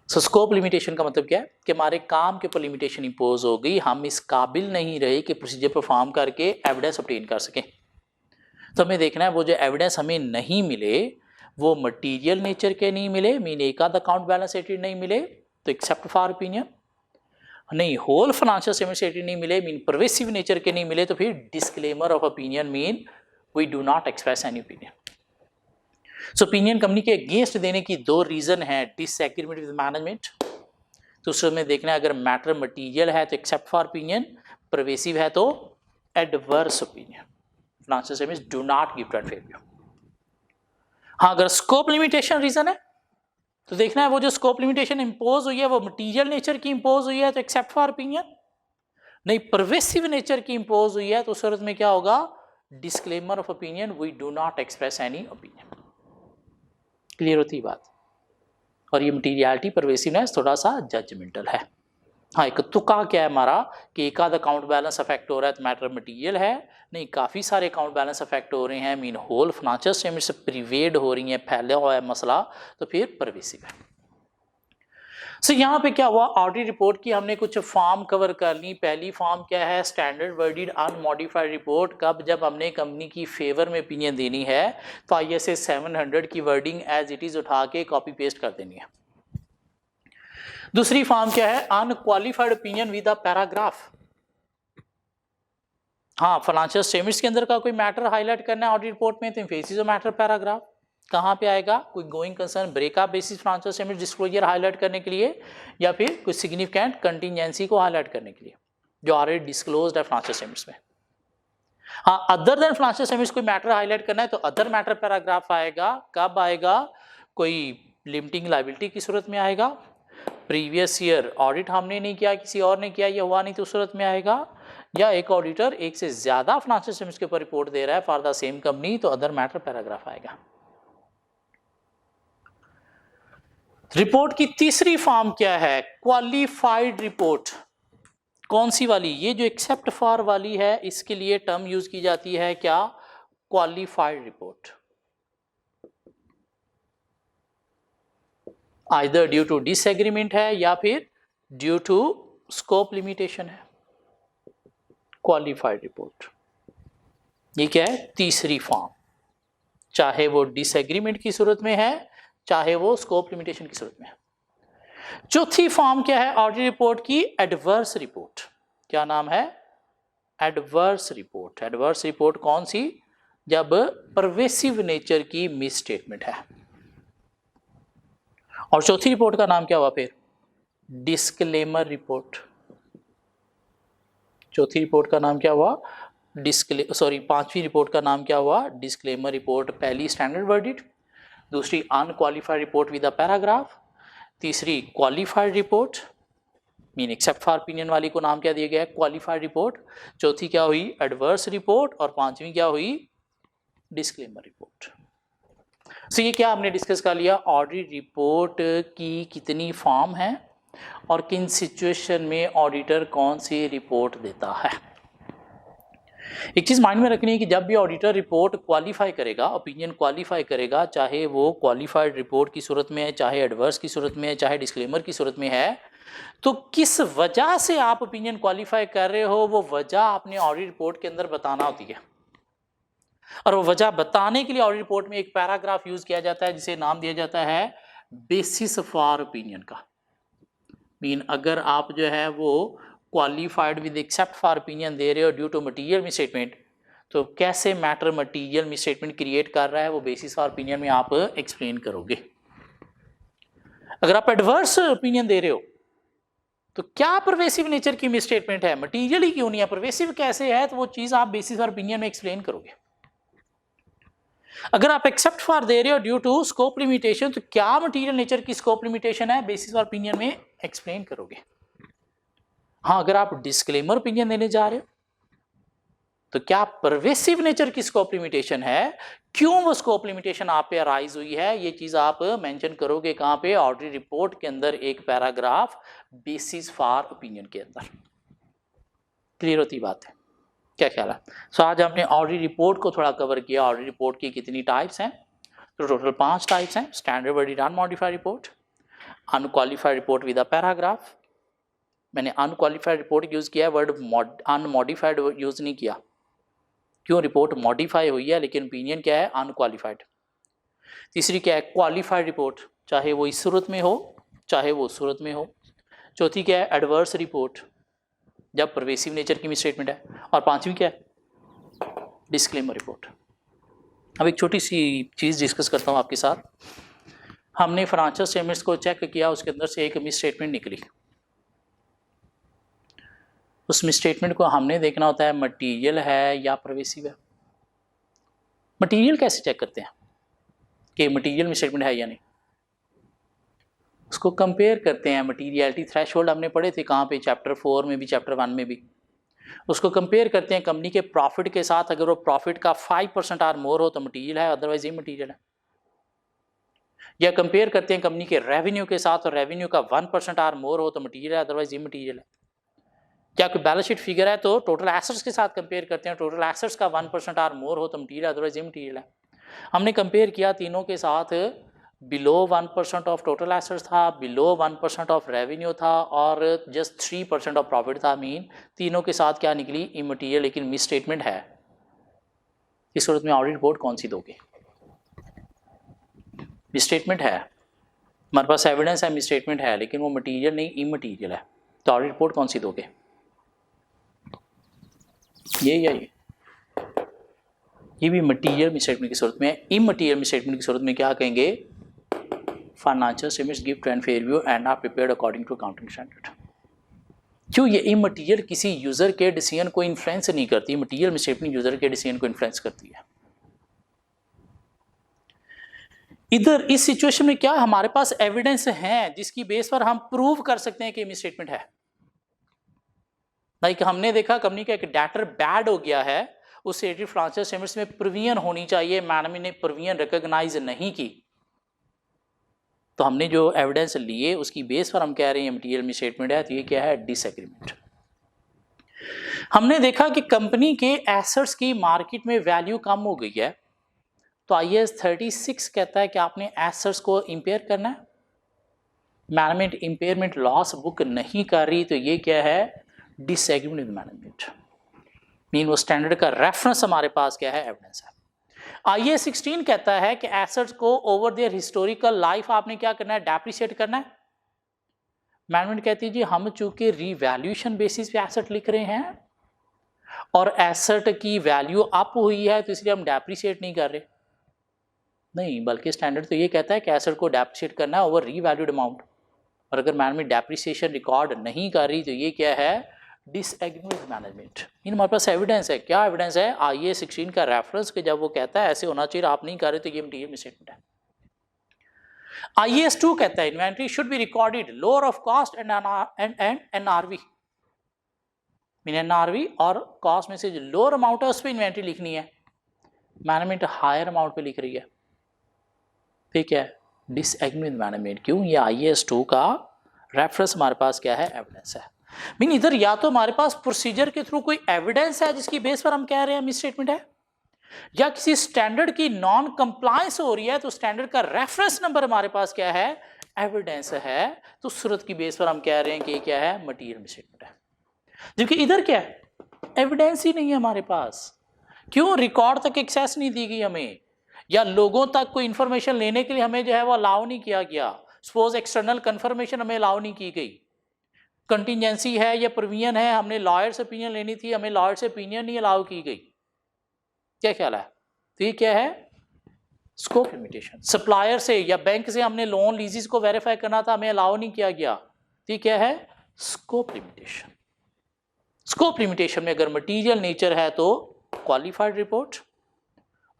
सो स्कोप लिमिटेशन का मतलब क्या है कि हमारे काम के ऊपर लिमिटेशन इंपोज हो गई, हम इस काबिल नहीं रहे कि प्रोसीजर परफॉर्म करके एविडेंस ऑब्टेन कर सकें। तो हमें देखना है वो जो एविडेंस हमें नहीं मिले वो मटेरियल नेचर के नहीं मिले, मीन एक आध अकाउंट बैलेंस एटेड नहीं मिले तो एक्सेप्ट फॉर ओपिनियन, नहीं होल फाइनेंशियल स्टेटमेंट्स एटेड नहीं मिले, मीन परवेसिव नेचर के नहीं मिले, तो फिर disclaimer of opinion, mean we do not express any opinion. So opinion company के अगेंस्ट देने की दो रीजन है, डिसएग्रीमेंट विद मैनेजमेंट, तो उसमें देखना है अगर मैटर मटीरियल है तो एक्सेप्ट फॉर ओपिनियन, परवेसिव है तो adverse opinion, financial statements do not give and fair view. हाँ, अगर स्कोप लिमिटेशन रीजन है तो देखना है वो जो स्कोप लिमिटेशन इंपोज हुई है वो मटीरियल नेचर की इंपोज हुई है तो एक्सेप्ट फॉर ओपिनियन, नहीं परवेसिव नेचर की इंपोज हुई है तो उस सूरत में क्या होगा, disclaimer of opinion, we do not express any opinion. Clear होती है बात। और ये मटीरियलिटी परवेसिवनेस थोड़ा सा जजमेंटल है। हाँ, एक तुक्का क्या है हमारा कि एक आध अकाउंट बैलेंस अफेक्ट हो रहा है तो मैटर मटीरियल है, नहीं काफ़ी सारे अकाउंट बैलेंस अफेक्ट हो रहे हैं, मीन होल फाइनेंशियल स्टेटमेंट से प्रिवेड हो रही है, फैला हुआ है मसला, तो फिर परवेसिव है। सो यहाँ पे क्या हुआ, ऑडिट रिपोर्ट की हमने कुछ फॉर्म कवर कर ली। पहली फॉर्म क्या है, स्टैंडर्ड वर्डेड अनमॉडिफाइड रिपोर्ट, कब, जब हमने कंपनी की फेवर में ओपिनियन देनी है तो ISA 700 की वर्डिंग एज इट इज उठा के कॉपी पेस्ट कर देनी है। दूसरी फॉर्म क्या है, unqualified opinion with a paragraph. हाँ, फाइनेंशियल स्टेटमेंट्स के अंदर का कोई मैटर हाईलाइट करना है ऑडिट रिपोर्ट में तो एम्फेसिस ऑफ मैटर पैराग्राफ कहाँ पे आएगा, कोई going concern breakup basis financial statement disclosure highlight करने के लिए, या फिर कुछ सिग्निफिकेंट कंटिजेंसी को हाईलाइट करने के लिए जो ऑलरेडी डिस्क्लोज्ड है फाइनेंशियल स्टेटमेंट्स में। हाँ, अदर देन फाइनेंशियल स्टेटमेंट्स कोई मैटर हाईलाइट करना है तो अदर मैटर पैराग्राफ आएगा। कब आएगा, कोई लिमिटिंग लायबिलिटी की सूरत में आएगा, प्रीवियस ईयर ऑडिट हमने नहीं किया, किसी और ने किया, ये हुआ नहीं तो उस सूरत में आएगा, या एक ऑडिटर एक से ज्यादा फाइनेंशियल स्टेटमेंट्स के ऊपर रिपोर्ट दे रहा है फॉर द सेम कंपनी तो अदर मैटर पैराग्राफ आएगा। रिपोर्ट की तीसरी फॉर्म क्या है, क्वालिफाइड रिपोर्ट। कौन सी वाली, ये जो एक्सेप्ट फॉर वाली है इसके लिए टर्म यूज की जाती है क्या, qualified report. Either due to disagreement है या फिर ड्यू टू स्कोप लिमिटेशन है। क्वालिफाइड रिपोर्ट ये क्या है, तीसरी फॉर्म, चाहे वो डिसएग्रीमेंट की सूरत में है चाहे वो स्कोप लिमिटेशन की सूरत में है। चौथी फॉर्म क्या है ऑडिट रिपोर्ट की, एडवर्स रिपोर्ट। क्या नाम है, एडवर्स रिपोर्ट। एडवर्स रिपोर्ट कौन सी, जब परवेसिव नेचर की मिस स्टेटमेंट है। और चौथी रिपोर्ट का नाम क्या हुआ फिर, डिस्क्लेमर रिपोर्ट। चौथी रिपोर्ट का नाम क्या हुआ, पांचवी रिपोर्ट का नाम क्या हुआ, डिस्क्लेमर रिपोर्ट। पहली स्टैंडर्ड वर्डिट, दूसरी unqualified report with a paragraph, तीसरी qualified report mean except for opinion वाली को नाम क्या दिया गया है, क्वालिफाइड रिपोर्ट। चौथी क्या हुई, एडवर्स रिपोर्ट, और पांचवी क्या हुई, डिस्क्लेमर रिपोर्ट। सो ये क्या हमने डिस्कस कर लिया, ऑडिट रिपोर्ट की कितनी फॉर्म है और किन सिचुएशन में ऑडिटर कौन सी रिपोर्ट देता है। एक चीज़ माइंड में रखनी है कि जब भी ऑडिटर रिपोर्ट क्वालिफाई करेगा, ओपिनियन क्वालिफाई करेगा, चाहे वो क्वालिफाइड रिपोर्ट की सूरत में है, चाहे एडवर्स की सूरत में है, चाहे डिस्क्लेमर की सूरत में है, तो किस वजह से आप ओपिनियन क्वालिफाई कर रहे हो वो वजह अपने ऑडिट रिपोर्ट के अंदर बताना होती है। और वो वजह बताने के लिए ऑडिट रिपोर्ट में एक पैराग्राफ यूज किया जाता है जिसे नाम दिया जाता है बेसिस फॉर ओपिनियन का। मीन अगर आप जो है वो qualified with except for opinion दे रहे हो ड्यू टू मटीरियल मिसस्टेटमेंट, तो कैसे मैटर मटीरियल मिसस्टेटमेंट क्रिएट कर रहा है वो बेसिस फॉर ओपिनियन में आप एक्सप्लेन करोगे। अगर आप एडवर्स ओपिनियन दे रहे हो तो क्या परवेसिव नेचर की मिसस्टेटमेंट है, मटीरियल ही क्यों नहीं है, परवेसिव कैसे है, तो वो चीज आप बेसिस फॉर ओपिनियन में एक्सप्लेन करोगे। अगर आप एक्सेप्ट फॉर दे रहे हो ड्यू टू स्कोप लिमिटेशन, तो क्या मटीरियल नेचर की स्कोप लिमिटेशन है बेसिस फॉर ओपिनियन में एक्सप्लेन करोगे। हाँ, अगर आप डिस्क्लेमर ओपिनियन देने जा रहे हो तो क्या परवेसिव नेचर की स्कोप लिमिटेशन है, क्यों वो स्कोप लिमिटेशन आप पे अराइज हुई है, ये चीज आप मेंशन करोगे कहां पे, ऑडिट रिपोर्ट के अंदर एक पैराग्राफ बेसिस फॉर ओपिनियन के अंदर। क्लियर होती बात है, क्या ख्याल है। सो आज हमने ऑडिट रिपोर्ट को थोड़ा कवर किया। ऑडिट रिपोर्ट की कितनी टाइप्स हैं, तो टोटल 5 टाइप्स हैं। Standard audit unmodified report, unqualified report with a paragraph. मैंने अनक्वालिफाइड रिपोर्ट यूज किया है, वर्ड अनमॉडिफाइड यूज नहीं किया। क्यों, रिपोर्ट मॉडिफाई हुई है लेकिन ओपिनियन क्या है, अनक्वालिफाइड। तीसरी क्या है, क्वालिफाइड रिपोर्ट, चाहे वो इस सूरत में हो चाहे वो उस सूरत में हो। चौथी क्या है, एडवर्स रिपोर्ट, जब परवेसिव नेचर की मिसस्टेटमेंट है। और पांचवी क्या है, डिस्क्लेमर रिपोर्ट। अब एक छोटी सी चीज़ डिस्कस करता हूँ आपके साथ। हमने फाइनेंशियल स्टेटमेंट्स को चेक किया, उसके अंदर से एक मिसस्टेटमेंट निकली। उस मिसस्टेटमेंट को हमने देखना होता है मटीरियल है या परवेसिव है। मटीरियल कैसे चेक करते हैं कि मटीरियल मिसस्टेटमेंट है या नहीं, उसको कंपेयर करते हैं। मटीरियलिटी थ्रेशोल्ड हमने पढ़े थे कहाँ पे, चैप्टर 4 में भी चैप्टर 1 में भी। उसको कंपेयर करते हैं कंपनी के प्रॉफिट के साथ। अगर वो प्रॉफिट का 5% और मोर हो तो मटीरियल है, अदरवाइज ये मटीरियल है। या कंपेयर करते हैं कंपनी के रेवेन्यू के साथ, और रेवेन्यू का 1% और मोर हो तो मटीरियल है, अदरवाइज ये मटीरियल है। क्या कोई बैलेंस शीट फिगर है तो टोटल एसेट्स के साथ कंपेयर करते हैं, टोटल एसेट्स का 1% और मोर हो तो मटीरियल, अदरवाइज ये मटीरियल है। हमने कंपेयर किया तीनों के साथ, बिलो 1% ऑफ टोटल एसेट्स था, बिलो 1% ऑफ रेवेन्यू था, और जस्ट 3% ऑफ प्रॉफिट था। मीन तीनों के साथ क्या निकली, इमटीरियल लेकिन मिस स्टेटमेंट है। इस सूरत में ऑडिट रिपोर्ट कौन सी दोगे, मिस स्टेटमेंट है, हमारे पास एविडेंस है मिस स्टेटमेंट है लेकिन वो मटीरियल नहीं इमटीरियल है, तो ऑडिट रिपोर्ट कौन सी दोगे, ये या ये भी मटीरियल मिसस्टेटमेंट की सूरत में है। इमटीरियल मिसस्टेटमेंट की सूरत में क्या कहेंगे, financial statements give true and fair view and are prepared according to accounting standard. क्यों, ये इमटीरियल किसी यूजर के डिसीजन को इन्फ्लुएंस नहीं करती, मटीरियल मिसस्टेटमेंट यूजर के डिसीजन को इन्फ्लुएंस करती है। इधर इस सिचुएशन में क्या हमारे पास एविडेंस है जिसकी बेस पर हम प्रूव कर सकते हैं कि मिसस्टेटमेंट है। लाइक हमने देखा कंपनी का एक डेटर बैड हो गया है, उस एडिट फाइनेंशियल स्टेटमेंट्स में प्रोविजन होनी चाहिए, मैनेजमेंट ने प्रोविजन रिकॉग्नाइज नहीं की, तो हमने जो एविडेंस लिए उसकी बेस पर हम कह रहे हैं मटीरियल मिसस्टेटमेंट है। तो ये क्या है, डिसएग्रीमेंट। हमने देखा कि कंपनी के एसेट्स की मार्केट में वैल्यू कम हो गई है, तो IAS 36 कहता है कि आपने एसेट्स को इंपेयर करना है। मैनेजमेंट इंपेयरमेंट लॉस बुक नहीं कर रही, तो ये क्या है, डिसएग्रीमेंट विद मैनेजमेंट। मीन वो स्टैंडर्ड का रेफरेंस हमारे पास क्या है, एविडेंस है। IAS 16 कहता है कि एसेट्स को ओवर देयर हिस्टोरिकल लाइफ आपने क्या करना है, डेप्रिसिएट करना है। मैनेजमेंट कहती है जी हम चूंकि रीवैल्यूएशन बेसिस पे एसेट लिख रहे हैं और एसेट की वैल्यू अप हुई है तो इसलिए हम डेप्रिसिएट नहीं कर रहे, नहीं, बल्कि स्टैंडर्ड तो ये कहता है कि एसेट को डेप्रिसिएट करना है ओवर रीवैल्यूड अमाउंट। और अगर मैनेजमेंट डेप्रिसिएशन रिकॉर्ड नहीं कर रही तो ये क्या है, डिसएग्रीमेंट मैनेजमेंट। इन हमारे पास एविडेंस है। क्या एविडेंस है, IAS 16 का रेफरेंस के जब वो कहता है ऐसे होना चाहिए, आप नहीं कर रहे तो ये मटीरियल मिसस्टेटमेंट है। IAS 2 कहता है inventory should be recorded lower of cost and NRV। Mean NRV और कॉस्ट में से जो लोअर अमाउंट है उस पर इन्वेंट्री लिखनी है, मैनेजमेंट हायर अमाउंट पे लिख रही है, ठीक है, डिसएग्रीमेंट मैनेजमेंट। क्यों, ये IAS 2 का रेफरेंस हमारे पास क्या है, एविडेंस है। मीन इधर या तो हमारे पास प्रोसीजर के थ्रू कोई एविडेंस है जिसकी बेस पर हम कह रहे हैं मिसस्टेटमेंट है, या किसी स्टैंडर्ड की नॉन कंप्लायंस हो रही है तो स्टैंडर्ड का रेफरेंस नंबर हमारे पास क्या है, एविडेंस है, तो सूरत की बेस पर हम कह रहे हैं कि क्या है, मटीरियल मिसस्टेटमेंट है। जबकि इधर क्या है, एविडेंस ही नहीं है हमारे पास। क्यों? रिकॉर्ड तक एक्सेस नहीं दी गई हमें, या लोगों तक कोई इंफॉर्मेशन लेने के लिए हमें जो है वो अलाउ नहीं किया गया। सपोज एक्सटर्नल कंफर्मेशन हमें अलाउ नहीं की गई, कंटिजेंसी है या प्रोविजन है, हमने लॉयर से ओपिनियन लेनी थी, हमें लॉयर से ओपिनियन नहीं अलाउ की गई। क्या ख्याल है? तो ये क्या है, स्कोप लिमिटेशन। सप्लायर से या बैंक से हमने लोन लीजेस को वेरीफाई करना था, हमें अलाउ नहीं किया गया, तो ये क्या है, स्कोप लिमिटेशन। स्कोप लिमिटेशन में अगर मटीरियल नेचर है तो क्वालिफाइड रिपोर्ट,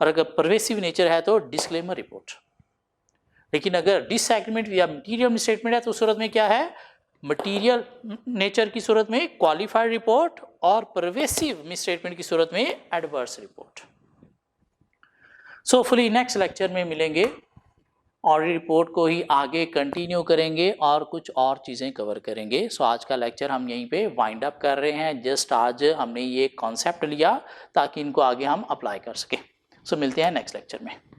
और अगर परवेसिव नेचर है तो डिस्क्लेमर रिपोर्ट। लेकिन अगर डिसएग्रीमेंट या मटीरियल मिसस्टेटमेंट है तो सूरत में क्या है, मटीरियल नेचर की सूरत में क्वालिफाइड रिपोर्ट, और परवेसिव मिसस्टेटमेंट की सूरत में एडवर्स रिपोर्ट। सो फुली नेक्स्ट लेक्चर में मिलेंगे, ऑडिट रिपोर्ट को ही आगे कंटिन्यू करेंगे और कुछ और चीज़ें कवर करेंगे। सो आज का लेक्चर हम यहीं पे वाइंड अप कर रहे हैं। जस्ट आज हमने ये कॉन्सेप्ट लिया ताकि इनको आगे हम अप्लाई कर सकें। सो मिलते हैं नेक्स्ट लेक्चर में।